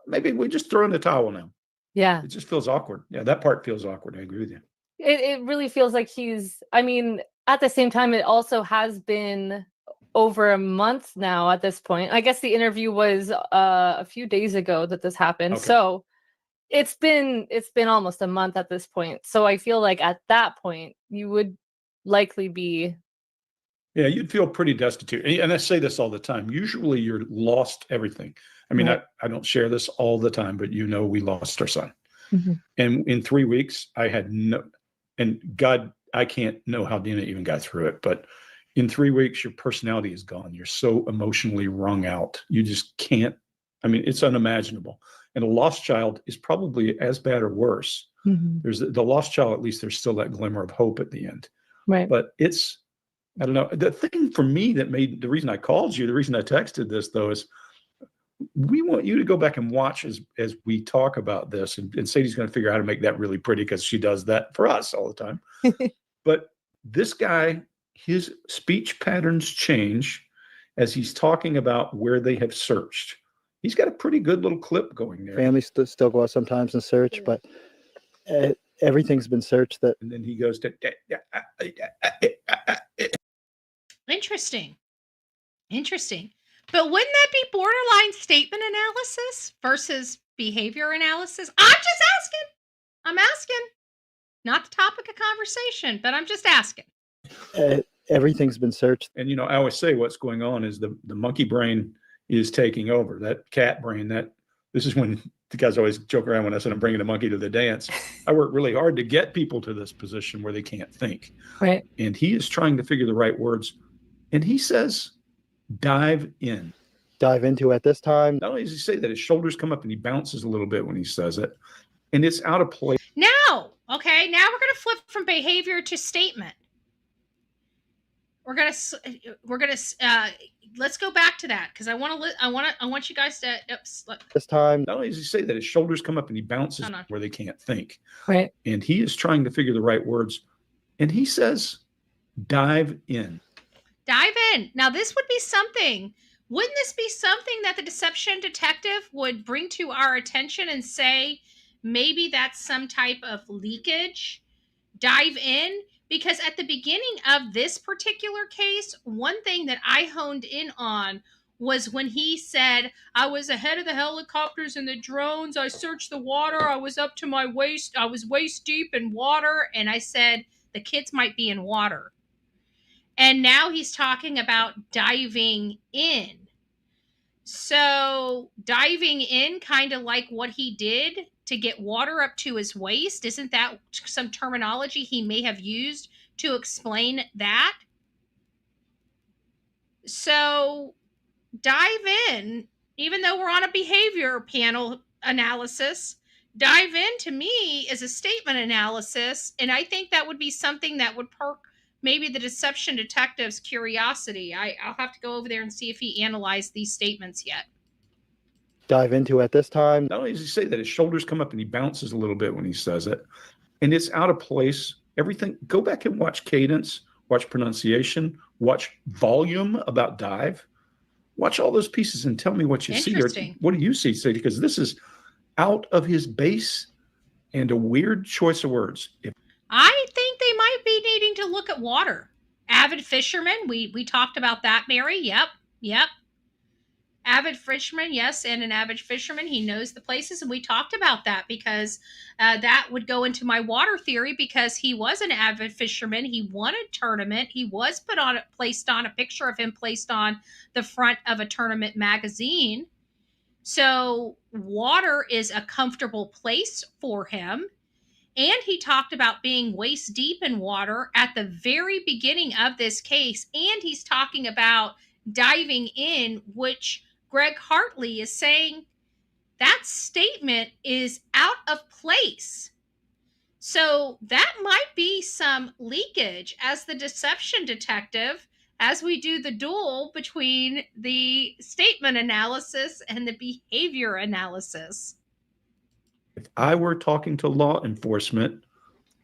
maybe we just throw in the towel now. Yeah. It just feels awkward. Yeah, that part feels awkward. I agree with you. It really feels like at the same time, it also has been over a month now at this point. I guess the interview was a few days ago that this happened. Okay. So it's been almost a month at this point. So I feel like at that point you would likely be. Yeah, you'd feel pretty destitute. And I say this all the time. Usually you're lost everything. I mean, I don't share this all the time, but we lost our son. Mm-hmm. And in 3 weeks, I had and God, I can't know how Dina even got through it, but in 3 weeks, your personality is gone. You're so emotionally wrung out. You just can't. I mean, it's unimaginable. And a lost child is probably as bad or worse. Mm-hmm. There's the lost child, at least there's still that glimmer of hope at the end. Right. But I don't know. The thing for me that made the reason I called you, the reason I texted this though, is we want you to go back and watch as we talk about this. And Sadie's going to figure out how to make that really pretty because she does that for us all the time. But this guy, his speech patterns change as he's talking about where they have searched. He's got a pretty good little clip going there. Families still go out sometimes and search, but everything's been searched. And then he goes to. Interesting. But wouldn't that be borderline statement analysis versus behavior analysis? I'm asking. Not the topic of conversation, but I'm just asking. Everything's been searched. And, I always say what's going on is the monkey brain is taking over. That cat brain, this is when the guys always joke around when I said I'm bringing a monkey to the dance. I work really hard to get people to this position where they can't think. Right. And he is trying to figure the right words. And he says, dive into at this time. Not only does he say that, his shoulders come up and he bounces a little bit when he says it. And it's out of place. Now we're going to flip from behavior to statement. We're going to let's go back to that because I want you guys to this time. Not only does he say that, his shoulders come up and he bounces where they can't think. Right. And he is trying to figure the right words. And he says, dive in. Now, this would be something. Wouldn't this be something that the deception detective would bring to our attention and say, maybe that's some type of leakage? Dive in? Because at the beginning of this particular case, one thing that I honed in on was when he said, I was ahead of the helicopters and the drones. I searched the water. I was up to my waist. I was waist deep in water. And I said, the kids might be in water. And now he's talking about diving in. So diving in, kind of like what he did to get water up to his waist. Isn't that some terminology he may have used to explain that? So dive in, even though we're on a behavior panel analysis, dive in to me is a statement analysis. And I think that would be something that would perk maybe the deception detective's curiosity. I'll have to go over there and see if he analyzed these statements yet. Dive into at this time. Not only does he say that, his shoulders come up and he bounces a little bit when he says it. And it's out of place. Everything, go back and watch cadence, watch pronunciation, watch volume about dive. Watch all those pieces and tell me what you see. Or what do you see, Sadie? Because this is out of his base and a weird choice of words. I think they might be needing to look at water. Avid fisherman, we talked about that, Mary. Yep. Avid fisherman, yes, and an avid fisherman. He knows the places, and we talked about that because that would go into my water theory because he was an avid fisherman. He won a tournament. He was placed on a picture of him placed on the front of a tournament magazine. So water is a comfortable place for him. And he talked about being waist deep in water at the very beginning of this case. And he's talking about diving in, which Greg Hartley is saying that statement is out of place. So that might be some leakage as the deception detective, as we do the duel between the statement analysis and the behavior analysis. If I were talking to law enforcement,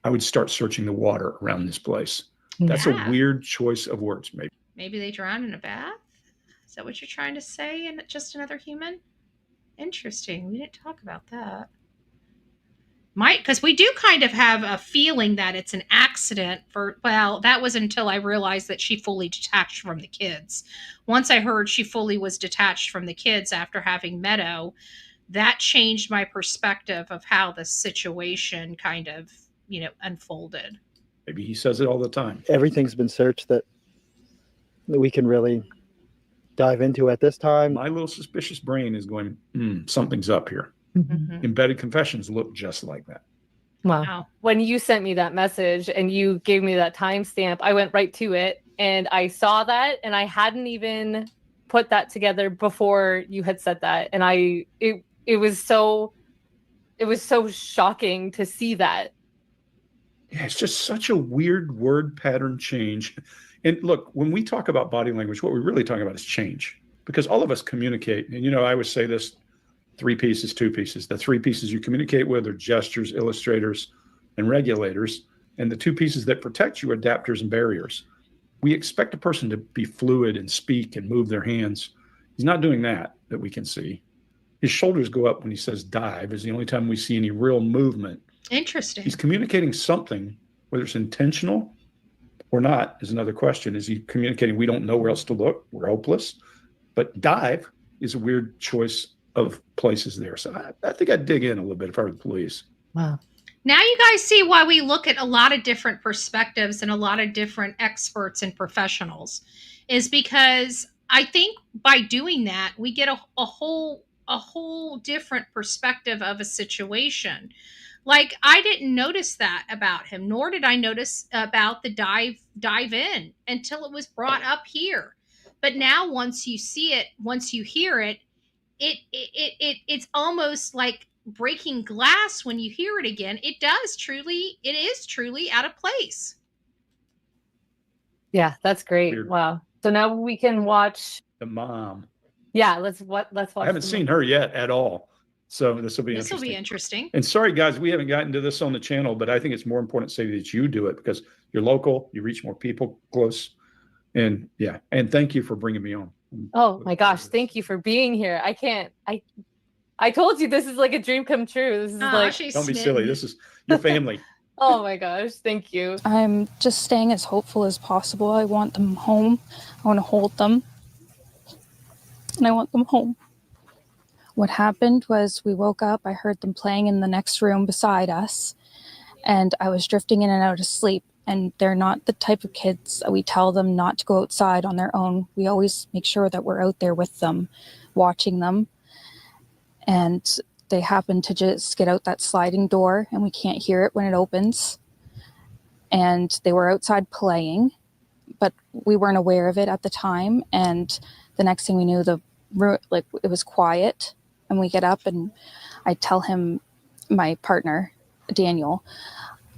I would start searching the water around this place. That's a weird choice of words, maybe. Maybe they drowned in a bath? Is that what you're trying to say? And just another human? Interesting. We didn't talk about that. Because we do kind of have a feeling that it's an accident that was until I realized that she fully detached from the kids. Once I heard she fully was detached from the kids after having Meadow, that changed my perspective of how the situation kind of, unfolded. Maybe he says it all the time. Everything's been searched that we can really dive into at this time. My little suspicious brain is going, something's up here. Mm-hmm. Embedded confessions look just like that. Wow. When you sent me that message and you gave me that timestamp, I went right to it and I saw that, and I hadn't even put that together before you had said that. And it was so shocking to see that. Yeah, it's just such a weird word pattern change. And look, when we talk about body language, what we're really talking about is change, because all of us communicate. And, I always say this, 3 pieces, 2 pieces. The 3 pieces you communicate with are gestures, illustrators, and regulators. And the 2 pieces that protect you are adapters and barriers. We expect a person to be fluid and speak and move their hands. He's not doing that we can see. His shoulders go up when he says dive is the only time we see any real movement. Interesting. He's communicating something, whether it's intentional or not is another question. Is he communicating we don't know where else to look, we're hopeless? But dive is a weird choice of places there. So I think I'd dig in a little bit if I were the police. Wow. Now you guys see why we look at a lot of different perspectives and a lot of different experts and professionals, is because I think by doing that, we get a whole different perspective of a situation. Like, I didn't notice that about him, nor did I notice about the dive in until it was brought up here. But now once you see it, once you hear it, it's almost like breaking glass when you hear it again. It is truly out of place. Yeah, that's great. Weird. Wow. So now we can watch The mom. Yeah, let's watch. I haven't seen her yet at all. So this will be interesting. And sorry, guys, we haven't gotten to this on the channel, but I think it's more important to say that you do it because you're local, you reach more people close. And thank you for bringing me on. Oh my gosh, thank you for being here. I told you this is like a dream come true. This is don't be silly. This is your family. Oh my gosh, thank you. I'm just staying as hopeful as possible. I want them home. I want to hold them. And I want them home. What happened was we woke up, I heard them playing in the next room beside us, and I was drifting in and out of sleep. And they're not the type of kids that we tell them not to go outside on their own. We always make sure that we're out there with them, watching them. And they happen to just get out that sliding door and we can't hear it when it opens. And they were outside playing, but we weren't aware of it at the time. And the next thing we knew, it was quiet. And we get up and I tell him, my partner, Daniel,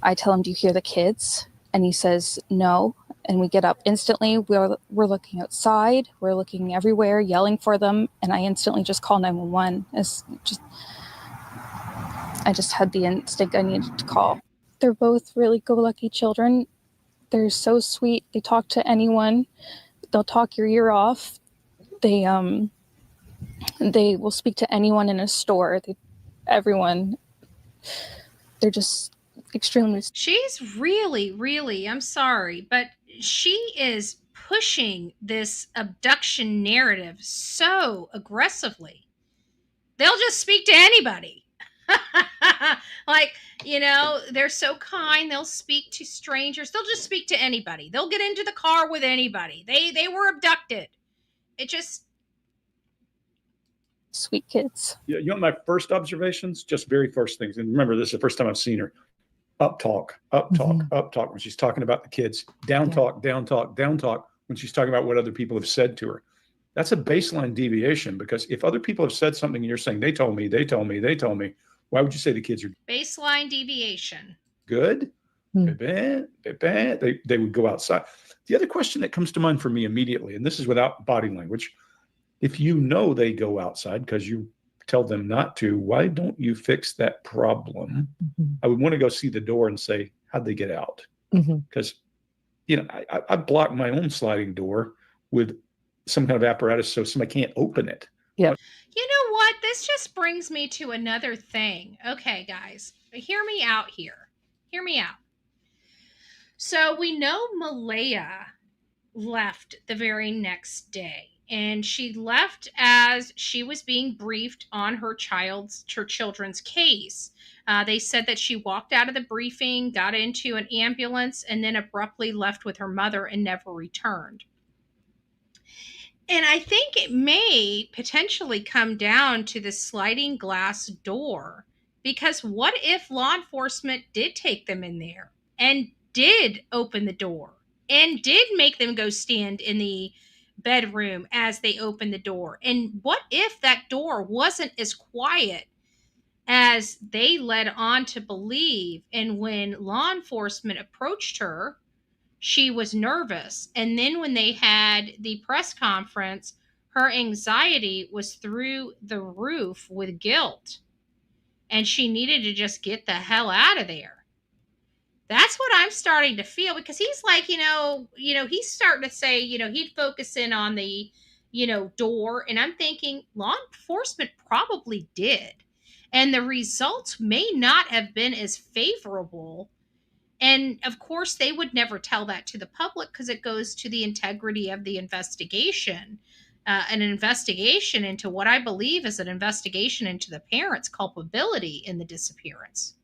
I tell him, do you hear the kids? And he says, no. And we get up instantly. We're looking outside. We're looking everywhere, yelling for them. And I instantly just call 911. I just had the instinct I needed to call. They're both really go-lucky children. They're so sweet. They talk to anyone. They'll talk your ear off. They will speak to anyone in a store. Everyone. They're just extremely. She's really, I'm sorry, but she is pushing this abduction narrative so aggressively. They'll just speak to anybody. They're so kind. They'll speak to strangers. They'll just speak to anybody. They'll get into the car with anybody. They were abducted. It just. Sweet kids. Yeah, my first observations, just very first things. And remember, this is the first time I've seen her. Up talk, when she's talking about the kids. Down talk when she's talking about what other people have said to her. That's a baseline deviation, because if other people have said something and you're saying, they told me, why would you say the kids are baseline deviation? Good. They would go outside. The other question that comes to mind for me immediately, and this is without body language, if you know they go outside because you tell them not to, why don't you fix that problem? I would want to go see the door and say, how'd they get out? Mm-hmm. Because, you know, I blocked my own sliding door with some kind of apparatus so somebody can't open it. Yep. You know what? This just brings me to another thing. Okay, guys, hear me out here. Hear me out. So we know Malehya left the very next day, and she left as she was being briefed on her children's case. They said that she walked out of the briefing, got into an ambulance, and then abruptly left with her mother and never returned. And I think it may potentially come down to the sliding glass door, because what if law enforcement did take them in there and did open the door and did make them go stand in the bedroom as they opened the door? And what if that door wasn't as quiet as they led on to believe? And when law enforcement approached her, she was nervous. And then when they had the press conference, her anxiety was through the roof with guilt. And she needed to just get the hell out of there. That's what I'm starting to feel, because he's like, he's starting to say, he'd focus in on the, door. And I'm thinking law enforcement probably did. And the results may not have been as favorable. And of course, they would never tell that to the public because it goes to the integrity of the investigation. An investigation into what I believe is an investigation into the parents' culpability in the disappearance.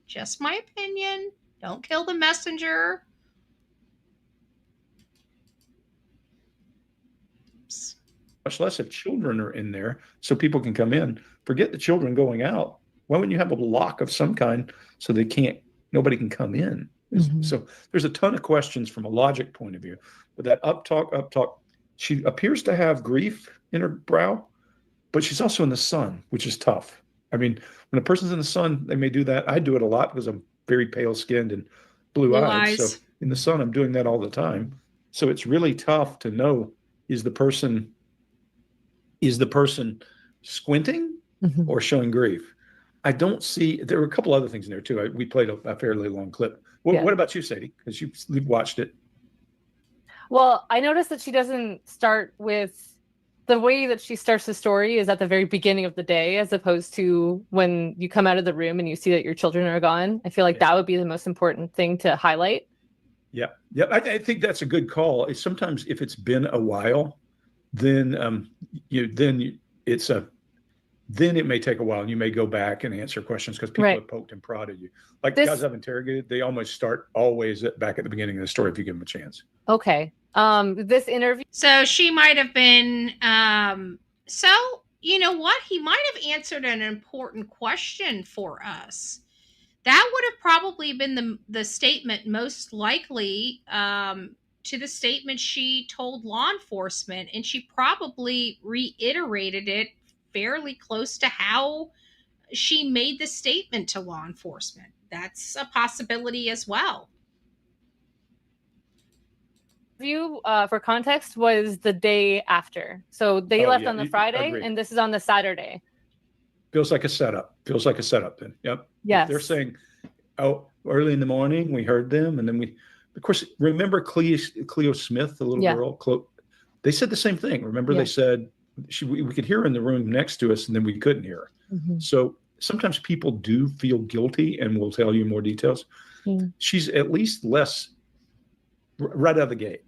Just my opinion. Don't kill the messenger. Oops. Much less if children are in there so people can come in. Forget the children going out. Why wouldn't you have a lock of some kind so nobody can come in? Mm-hmm. So there's a ton of questions from a logic point of view. But that up talk, she appears to have grief in her brow, but she's also in the sun, which is tough. I mean, when a person's in the sun, they may do that. I do it a lot because I'm very pale skinned and blue eyes. So in the sun, I'm doing that all the time. So it's really tough to know, is the person squinting mm-hmm. or showing grief? I don't see, there were a couple other things in there too. We played a fairly long clip. What about you, Sadie? Because you've watched it. Well, I noticed that she doesn't start with, the way that she starts the story is at the very beginning of the day, as opposed to when you come out of the room and you see that your children are gone. I feel like that would be the most important thing to highlight. Yeah. I think that's a good call. Sometimes if it's been a while, then then it may take a while and you may go back and answer questions because people have poked and prodded you. Like guys I've interrogated, they almost start always back at the beginning of the story if you give them a chance. Okay. This interview. So she might have been, so you know what? He might have answered an important question for us. That would have probably been the statement most likely to the statement she told law enforcement. And she probably reiterated it fairly close to how she made the statement to law enforcement. That's a possibility as well. View for context was the day after. So they left on the Friday and this is on the Saturday. Feels like a setup. Then. Yep. Yes. If they're saying, early in the morning, we heard them. And then of course, remember Cleo Smith, the little girl? They said the same thing. Remember they said, we could hear her in the room next to us and then we couldn't hear her. Mm-hmm. So sometimes people do feel guilty and will tell you more details. Mm. She's at least less right out of the gate,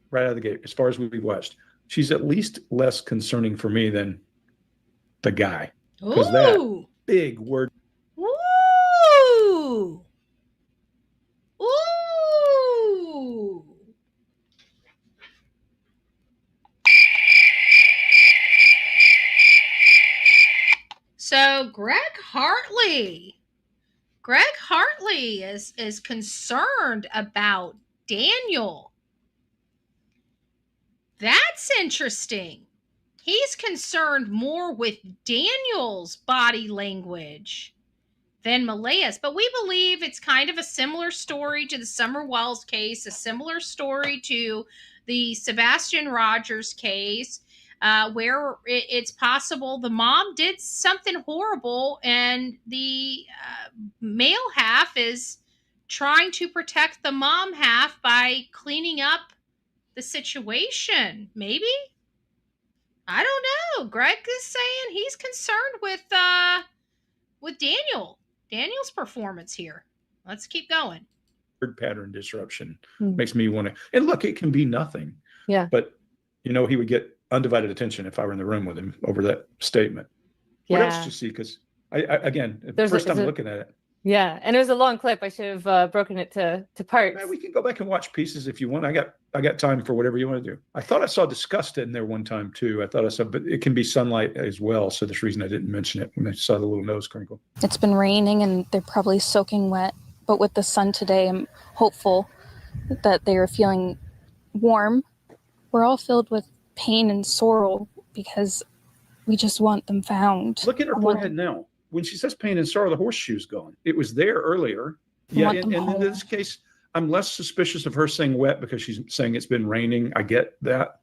as far as we've watched. She's at least less concerning for me than the guy. Because that big word. Ooh. Ooh. So Greg Hartley is concerned about Daniel. That's interesting. He's concerned more with Daniel's body language than Malehya's, but we believe it's kind of a similar story to the Summer Wells case, a similar story to the Sebastian Rogers case. Where it's possible the mom did something horrible and the male half is trying to protect the mom half by cleaning up the situation. Maybe? I don't know. Greg is saying he's concerned with Daniel's performance here. Let's keep going. Pattern disruption makes me want to, and look, it can be nothing. Yeah. But he would get undivided attention if I were in the room with him over that statement. What else did you see? Because first time looking at it. Yeah, and it was a long clip. I should have broken it to parts. Man, we can go back and watch pieces if you want. I got time for whatever you want to do. I thought I saw disgust in there one time too. But it can be sunlight as well. So there's a reason I didn't mention it when I saw the little nose crinkle. It's been raining and they're probably soaking wet. But with the sun today, I'm hopeful that they are feeling warm. We're all filled with pain and sorrow because we just want them found. Look at her forehead now. When she says pain and sorrow, the horseshoe's gone. It was there earlier. Yeah, and in this case, I'm less suspicious of her saying wet because she's saying it's been raining. I get that.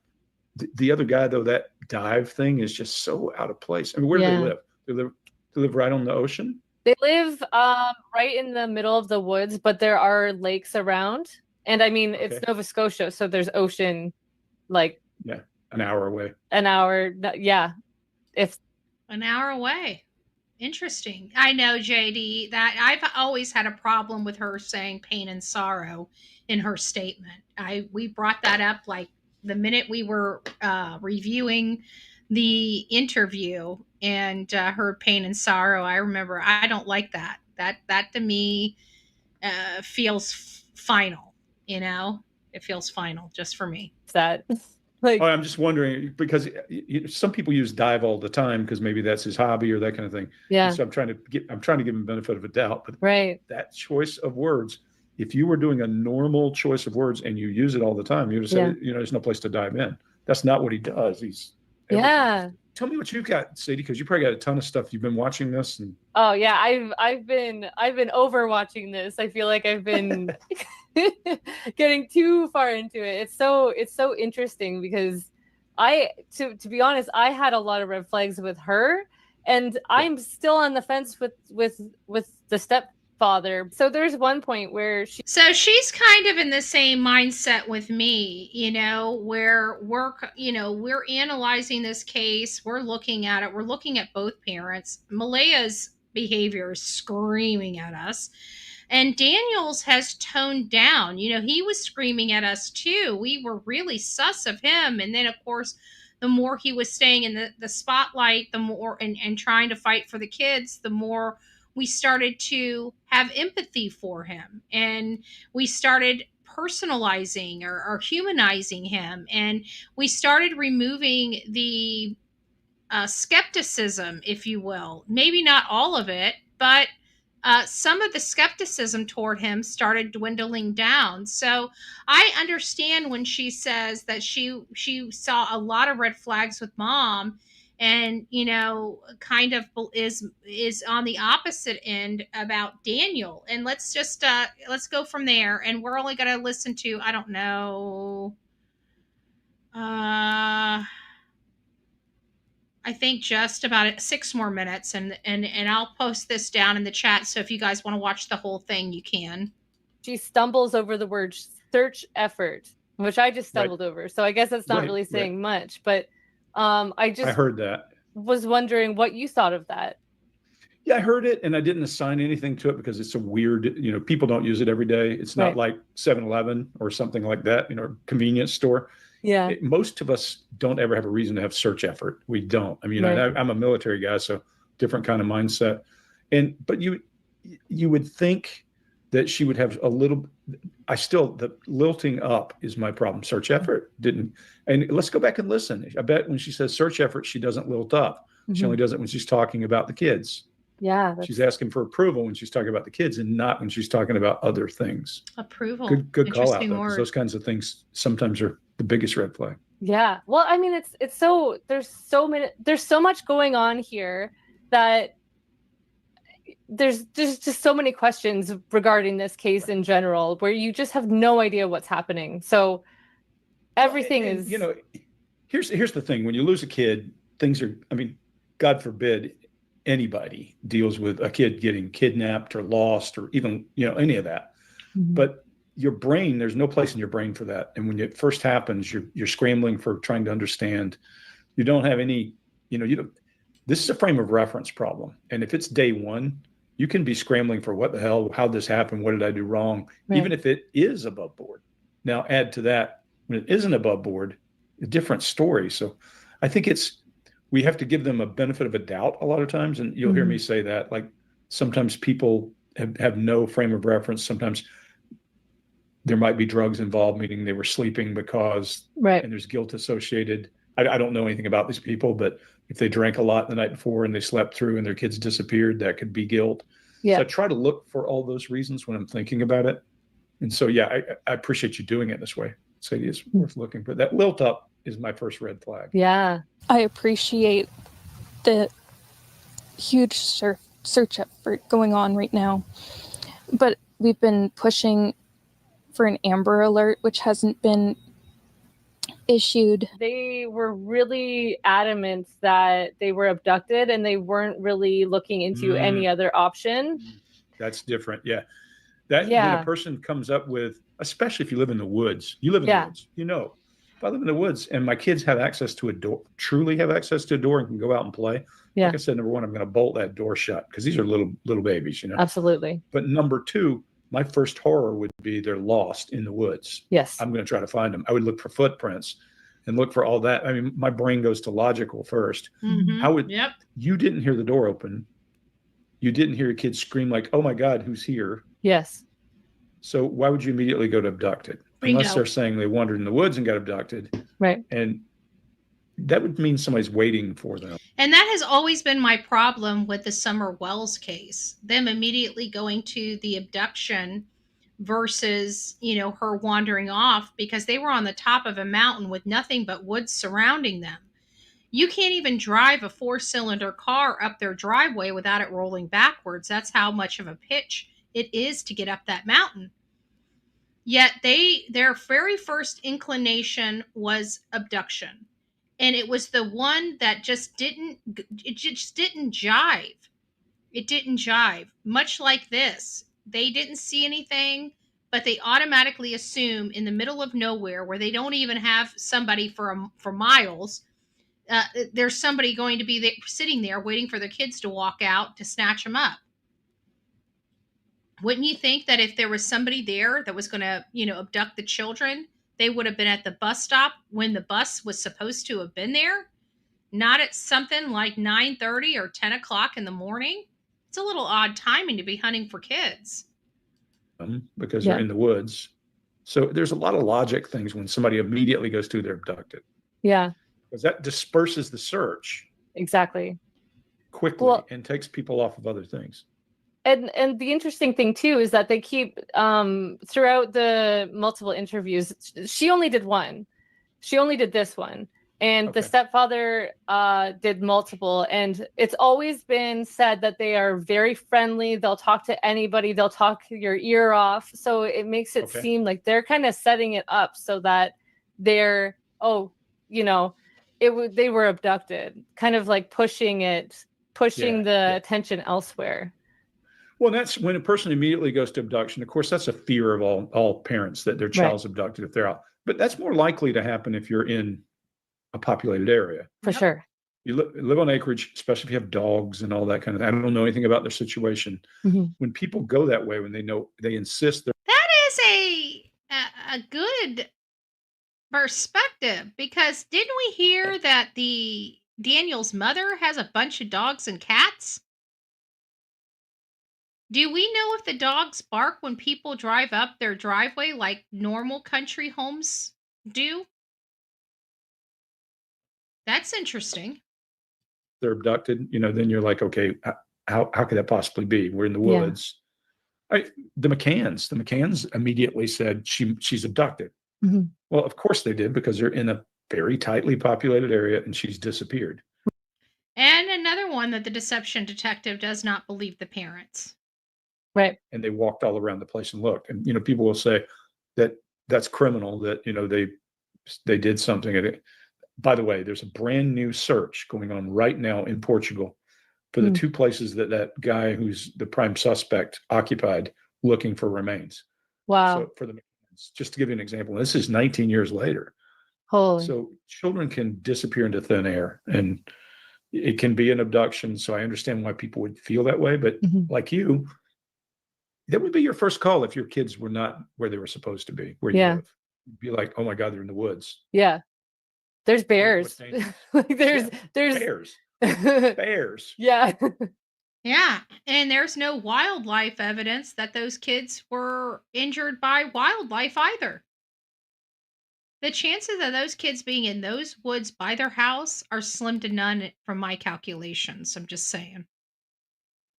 The other guy, though, that dive thing is just so out of place. I mean, where do they live? They live right on the ocean? They live right in the middle of the woods, but there are lakes around. And I mean, it's Nova Scotia, so there's ocean, an hour away. An hour, if an hour away. Interesting. I know, JD, that I've always had a problem with her saying pain and sorrow in her statement. We brought that up like the minute we were reviewing the interview and heard pain and sorrow. I remember I don't like that. That to me feels final. It feels final just for me. That. I'm just wondering because some people use dive all the time because maybe that's his hobby or that kind of thing. Yeah. And so I'm trying to give him the benefit of a doubt. But that choice of words, if you were doing a normal choice of words and you use it all the time, you would say, there's no place to dive in. That's not what he does. He's everything. Tell me what you've got, Sadie, because you probably got a ton of stuff. You've been watching this. Oh yeah, I've been overwatching this. I feel like I've been getting too far into it. It's so interesting because to be honest, I had a lot of red flags with her, and I'm still on the fence with the stepfather. So there's one point where she's kind of in the same mindset with me, where we're analyzing this case, we're looking at it, we're looking at both parents. Malehya's behavior is screaming at us. And Daniel's has toned down. He was screaming at us too. We were really sus of him. And then, of course, the more he was staying in the spotlight, the more and trying to fight for the kids, the more we started to have empathy for him. And we started personalizing or humanizing him. And we started removing the skepticism, if you will. Maybe not all of it, but some of the skepticism toward him started dwindling down. So I understand when she says that she saw a lot of red flags with mom, and kind of is on the opposite end about Daniel. And let's just let's go from there. And we're only going to listen to, I don't know, I think just about 6 more minutes, and I'll post this down in the chat. So if you guys want to watch the whole thing, you can. She stumbles over the word search effort, which I just stumbled over. So I guess that's not really saying much, but I heard that. Was wondering what you thought of that. Yeah, I heard it and I didn't assign anything to it because it's a weird, people don't use it every day. It's not like 7-Eleven or something like that, convenience store. Yeah. Most of us don't ever have a reason to have search effort. We don't. I mean, I'm a military guy, so different kind of mindset. But you would think that she would have a little, the lilting up is my problem. Search effort didn't. And let's go back and listen. I bet when she says search effort, she doesn't lilt up. Mm-hmm. She only does it when she's talking about the kids. Yeah. She's asking for approval when she's talking about the kids and not when she's talking about other things. Approval. Good call out, though, because those kinds of things sometimes are the biggest red flag. Yeah. Well, I mean, it's so, there's so much going on here that there's just so many questions regarding this case in general, where you just have no idea what's happening. So everything is, here's the thing. When you lose a kid, things are, God forbid anybody deals with a kid getting kidnapped or lost or even, any of that. But your brain, there's no place in your brain for that. And when it first happens, you're scrambling for trying to understand. You don't have any, this is a frame of reference problem. And if it's day one, you can be scrambling for what the hell, how this happened, what did I do wrong, even if it is above board. Now add to that, when it isn't above board, a different story. So I think we have to give them a benefit of a doubt a lot of times. And you'll hear me say that, like sometimes people have no frame of reference. Sometimes there might be drugs involved, meaning they were sleeping because, and there's guilt associated. I don't know anything about these people, but if they drank a lot the night before and they slept through and their kids disappeared, that could be guilt. So I try to look for all those reasons when I'm thinking about it. And so, I appreciate you doing it this way. Sadie, it's worth looking for. That lilt up is my first red flag. Yeah. I appreciate the huge search effort going on right now. But we've been pushing for an Amber Alert, which hasn't been issued. They were really adamant that they were abducted and they weren't really looking into any other option. That's different. Yeah. When a person comes up with, especially if you live in the woods, you live in the woods, if I live in the woods and my kids have access to a door, truly have access to a door and can go out and play. Like I said, number one, I'm going to bolt that door shut because these are little babies, Absolutely. But number two, my first horror would be they're lost in the woods. Yes. I'm going to try to find them. I would look for footprints and look for all that. I mean, my brain goes to logical first. How would you didn't hear the door open? You didn't hear a kid scream like, "Oh my God, who's here?" Yes. So why would you immediately go to abducted? Unless they're saying they wandered in the woods and got abducted. Right. And that would mean somebody's waiting for them. And that has always been my problem with the Summer Wells case. Them immediately going to the abduction versus, her wandering off because they were on the top of a mountain with nothing but woods surrounding them. You can't even drive a 4-cylinder car up their driveway without it rolling backwards. That's how much of a pitch it is to get up that mountain. Yet their very first inclination was abduction. And it was the one that just didn't jive. It didn't jive. Much like this. They didn't see anything, but they automatically assume in the middle of nowhere where they don't even have somebody for miles, there's somebody going to be sitting there waiting for their kids to walk out to snatch them up. Wouldn't you think that if there was somebody there that was going to, abduct the children, they would have been at the bus stop when the bus was supposed to have been there? Not at something like 9:30 or 10 o'clock in the morning? It's a little odd timing to be hunting for kids. Because they're in the woods. So there's a lot of logic things when somebody immediately goes to they're abducted. Yeah. Because that disperses the search. Exactly. Quickly and takes people off of other things. And the interesting thing too is that they keep throughout the multiple interviews, she only did one. She only did this one. And the stepfather did multiple. And it's always been said that they are very friendly. They'll talk to anybody. They'll talk your ear off. So it makes it seem like they're kind of setting it up so that they're, they were abducted, kind of like pushing the attention elsewhere. Well, that's when a person immediately goes to abduction. Of course, that's a fear of all parents that their child's abducted if they're out. But that's more likely to happen if you're in a populated area. For sure. You live on acreage, especially if you have dogs and all that kind of thing. I don't know anything about their situation. When people go that way, when they insist that is a good perspective, because didn't we hear that the Daniel's mother has a bunch of dogs and cats? Do we know if the dogs bark when people drive up their driveway like normal country homes do? That's interesting. they're abducted, then you're like, okay, how could that possibly be? We're in the woods. The McCanns immediately said she's abducted. Well, of course they did, because they're in a very tightly populated area and she's disappeared. And another one that the deception detective does not believe the parents. Right. And they walked all around the place and looked. And, people will say that that's criminal, that, they did something. By the way, there's a brand new search going on right now in Portugal for the two places that guy who's the prime suspect occupied, looking for remains. Wow. So just to give you an example, this is 19 years later. Holy. So children can disappear into thin air, and it can be an abduction. So I understand why people would feel that way. But like you, that would be your first call if your kids were not where they were supposed to be, where you live. You'd be like, oh my God, they're in the woods. Yeah. There's bears. Like there's bears. Bears. Yeah. Yeah. And there's no wildlife evidence that those kids were injured by wildlife either. The chances of those kids being in those woods by their house are slim to none from my calculations. I'm just saying.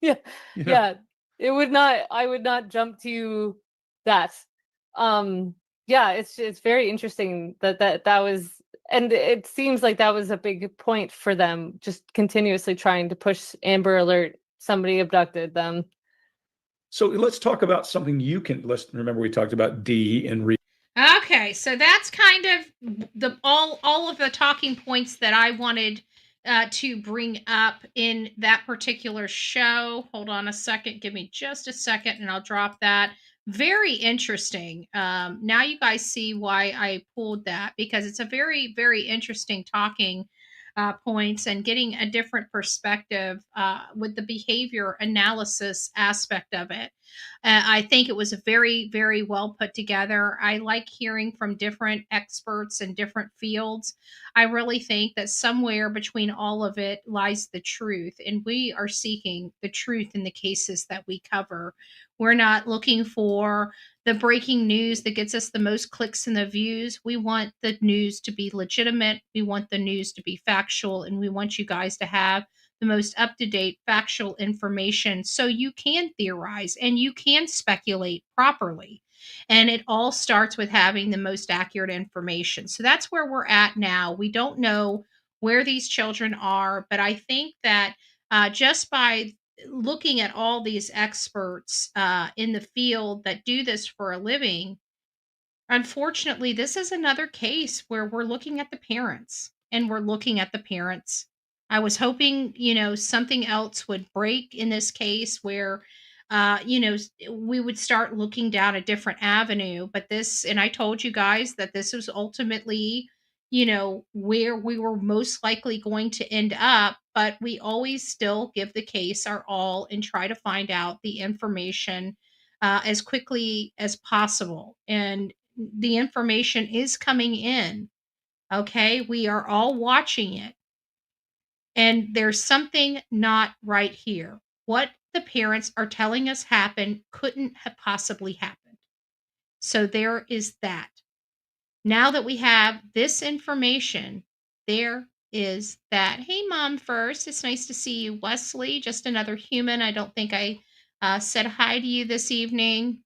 Yeah. Yeah. I would not jump to that. Yeah, it's very interesting that was, and it seems like that was a big point for them, just continuously trying to push Amber Alert, somebody abducted them. So let's talk about something let's remember we talked about D and Okay, so that's kind of all of the talking points that I wanted to bring up in that particular show. Hold on a second. Give me just a second and I'll drop that. Very interesting. Now you guys see why I pulled that, because it's a very, very interesting talking points and getting a different perspective with the behavior analysis aspect of it. I think it was very, very well put together. I like hearing from different experts in different fields. I really think that somewhere between all of it lies the truth, and we are seeking the truth in the cases that we cover. We're not looking for the breaking news that gets us the most clicks and the views. We want the news to be legitimate. We want the news to be factual, and we want you guys to have the most up-to-date factual information so you can theorize and you can speculate properly. And it all starts with having the most accurate information. So that's where we're at now. We don't know where these children are, but I think that just by looking at all these experts in the field that do this for a living, unfortunately, this is another case where we're looking at the parents and we're looking at the parents. I was hoping, something else would break in this case where, we would start looking down a different avenue. But and I told you guys that this was ultimately, where we were most likely going to end up. But we always still give the case our all and try to find out the information as quickly as possible. And the information is coming in. Okay. We are all watching it. And there's something not right here. What the parents are telling us happened couldn't have possibly happened. So there is that. Now that we have this information, there is that. Hey, Mom, first. It's nice to see you, Wesley. Just another human. I don't think I said hi to you this evening.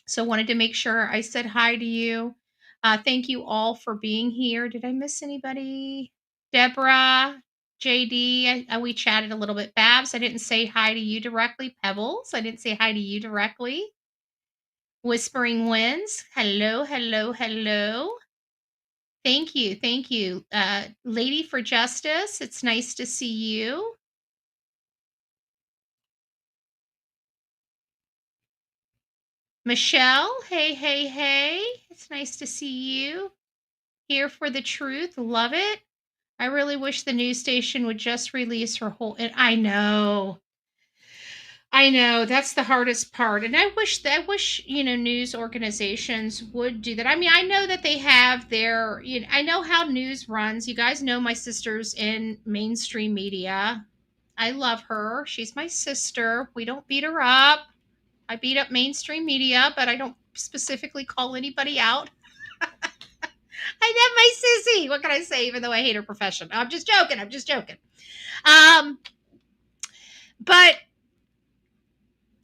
So wanted to make sure I said hi to you. Thank you all for being here. Did I miss anybody? Deborah, JD, we chatted a little bit. Babs, I didn't say hi to you directly. Pebbles, I didn't say hi to you directly. Whispering Winds, hello, hello, hello. Thank you, thank you. Lady for Justice, it's nice to see you. Michelle, hey, hey, hey. It's nice to see you. Here for the truth. Love it. I really wish the news station would just release her whole. And I know. That's the hardest part. And I wish, news organizations would do that. I mean, I know that they have their, I know how news runs. You guys know my sister's in mainstream media. I love her. She's my sister. We don't beat her up. I beat up mainstream media, but I don't specifically call anybody out. I love my sissy. What can I say? Even though I hate her profession, I'm just joking. But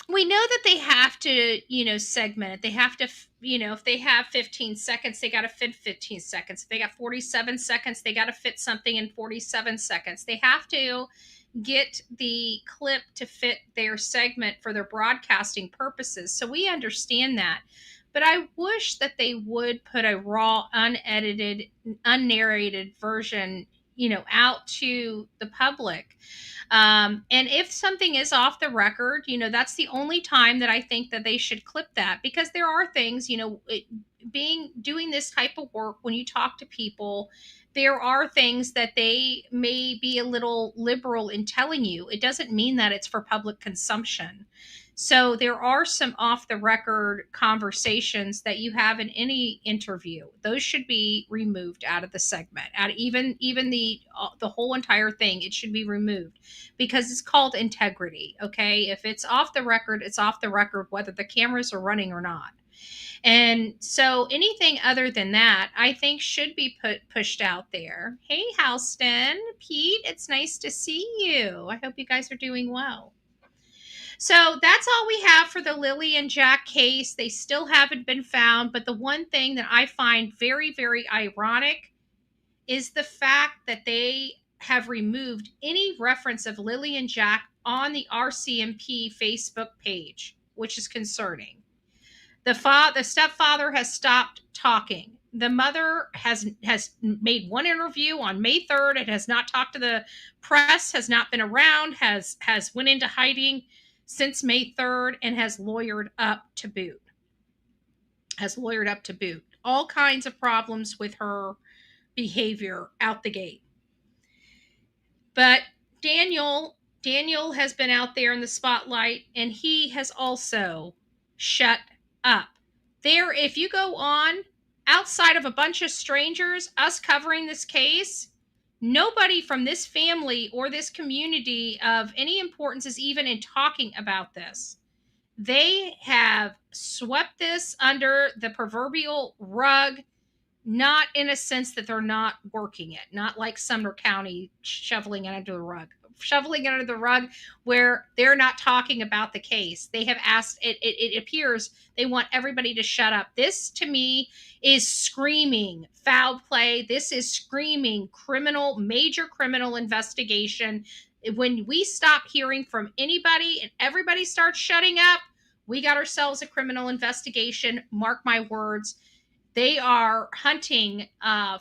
we know that they have to, segment it. They have to, if they have 15 seconds, they got to fit 15 seconds. If they got 47 seconds, they got to fit something in 47 seconds. They have to get the clip to fit their segment for their broadcasting purposes. So we understand that. But I wish that they would put a raw, unedited, unnarrated version out to the public. And if something is off the record, that's the only time that I think that they should clip that, because there are things, doing this type of work, when you talk to people, there are things that they may be a little liberal in telling you. It doesn't mean that it's for public consumption. So there are some off the record conversations that you have in any interview. Those should be removed out of the segment. Even the whole entire thing, it should be removed, because it's called integrity. Okay, if it's off the record, it's off the record, whether the cameras are running or not. And so anything other than that, I think should be pushed out there. Hey, Houston, Pete, it's nice to see you. I hope you guys are doing well. So that's all we have for the Lilly and Jack case. They still haven't been found. But the one thing that I find very, very ironic is the fact that they have removed any reference of Lilly and Jack on the RCMP Facebook page, which is concerning. The stepfather has stopped talking. The mother has made one interview on May 3rd. It has not talked to the press, has not been around, has went into hiding since May 3rd, and has lawyered up to boot. All kinds of problems with her behavior out the gate. But Daniel has been out there in the spotlight, and he has also shut up. There, if you go on, outside of a bunch of strangers, us covering this case, nobody from this family or this community of any importance is even in talking about this. They have swept this under the proverbial rug, not in a sense that they're not working it, not like Sumner County shoveling it under the rug where they're not talking about the case. They have asked, it appears they want everybody to shut up. This, to me, is screaming foul play. This is screaming major criminal investigation. When we stop hearing from anybody and everybody starts shutting up, we got ourselves a criminal investigation. Mark my words. They are hunting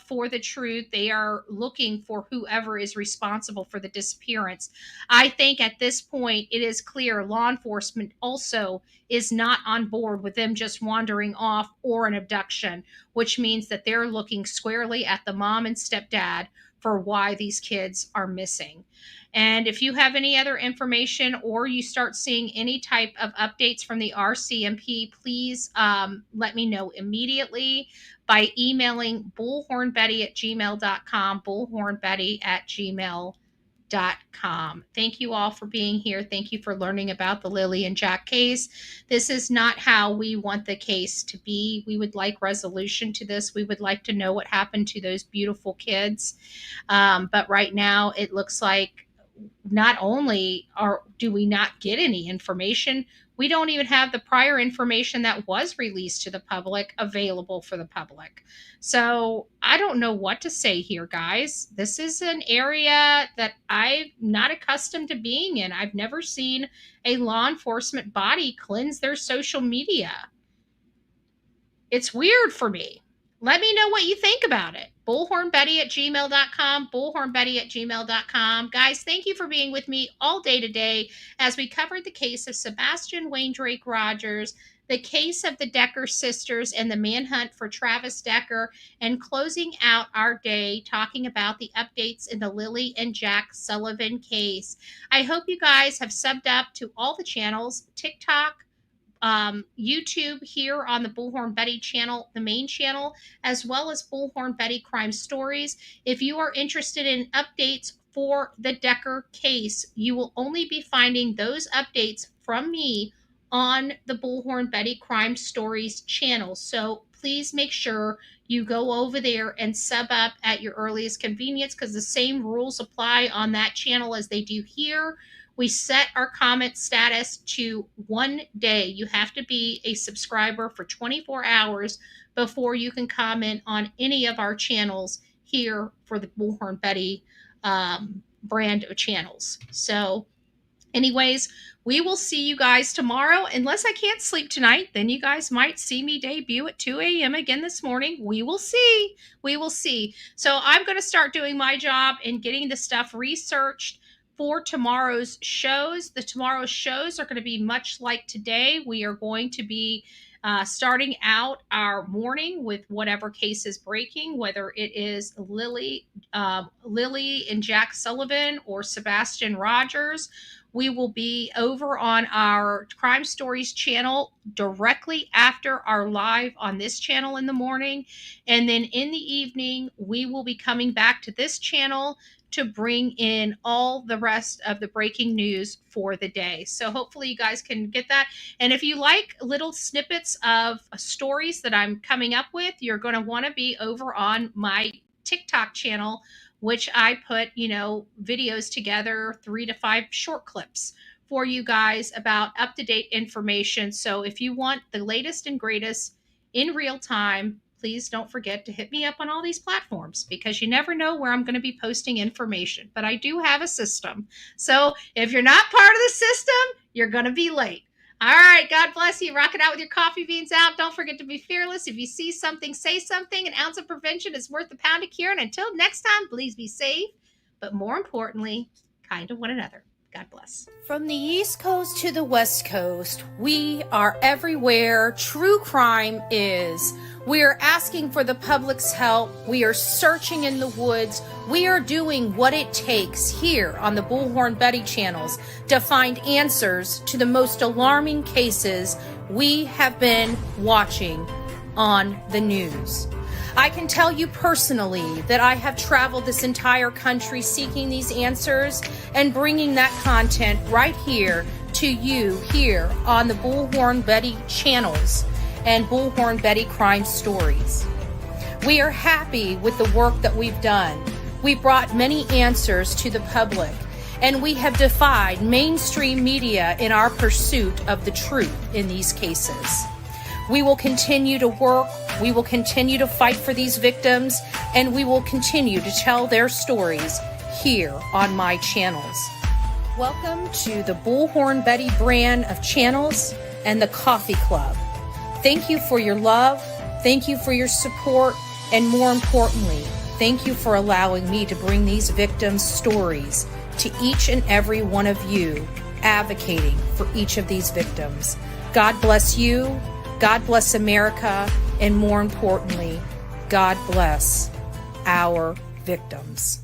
for the truth. They are looking for whoever is responsible for the disappearance. I think at this point, it is clear law enforcement also is not on board with them just wandering off or an abduction, which means that they're looking squarely at the mom and stepdad for why these kids are missing. And if you have any other information or you start seeing any type of updates from the RCMP, please let me know immediately by emailing bullhornbetty@gmail.com, bullhornbetty@gmail.com. Thank you all for being here. Thank you for learning about the Lilly and Jack case. This is not how we want the case to be. We would like resolution to this. We would like to know what happened to those beautiful kids. But right now, it looks like not only do we not get any information, we don't even have the prior information that was released to the public available for the public. So I don't know what to say here, guys. This is an area that I'm not accustomed to being in. I've never seen a law enforcement body cleanse their social media. It's weird for me. Let me know what you think about it. bullhornbetty@gmail.com, bullhornbetty@gmail.com. Guys, thank you for being with me all day today as we covered the case of Sebastian Drake Rogers, the case of the Decker sisters, and the manhunt for Travis Decker, and closing out our day talking about the updates in the Lilly and Jack Sullivan case. I hope you guys have subbed up to all the channels, TikTok, YouTube here on the Bullhorn Betty channel, the main channel, as well as Bullhorn Betty Crime Stories. If you are interested in updates for the Decker case, you will only be finding those updates from me on the Bullhorn Betty Crime Stories channel. So please make sure you go over there and sub up at your earliest convenience, because the same rules apply on that channel as they do here. We set our comment status to 1 day. You have to be a subscriber for 24 hours before you can comment on any of our channels here for the Bullhorn Betty brand of channels. So Anyways, we will see you guys tomorrow. Unless I can't sleep tonight, then you guys might see me debut at 2 a.m. again this morning. We will see. We will see. So I'm going to start doing my job in getting the stuff researched for tomorrow's shows. The tomorrow's shows are going to be much like today. We are going to be starting out our morning with whatever case is breaking, whether it is Lilly and Jack Sullivan or Sebastian Rogers. We will be over on our Crime Stories channel directly after our live on this channel in the morning. And then in the evening, we will be coming back to this channel to bring in all the rest of the breaking news for the day. So hopefully you guys can get that. And if you like little snippets of stories that I'm coming up with, you're going to want to be over on my TikTok channel, which I put, videos together, 3 to 5 short clips for you guys about up-to-date information. So if you want the latest and greatest in real time, please don't forget to hit me up on all these platforms, because you never know where I'm going to be posting information. But I do have a system. So if you're not part of the system, you're going to be late. All right. God bless you. Rock it out with your coffee beans out. Don't forget to be fearless. If you see something, say something. An ounce of prevention is worth a pound of cure. And until next time, please be safe. But more importantly, kind to one another. God bless. From the East Coast to the West Coast, we are everywhere true crime is. We are asking for the public's help. We are searching in the woods. We are doing what it takes here on the Bullhorn Betty channels to find answers to the most alarming cases we have been watching on the news. I can tell you personally that I have traveled this entire country seeking these answers and bringing that content right here to you here on the Bullhorn Betty channels and Bullhorn Betty Crime Stories. We are happy with the work that we've done. We brought many answers to the public, and we have defied mainstream media in our pursuit of the truth in these cases. We will continue to work, we will continue to fight for these victims, and we will continue to tell their stories here on my channels. Welcome to the Bullhorn Betty brand of channels and the Coffee Club. Thank you for your love, thank you for your support, and more importantly, thank you for allowing me to bring these victims' stories to each and every one of you, advocating for each of these victims. God bless you. God bless America, and more importantly, God bless our victims.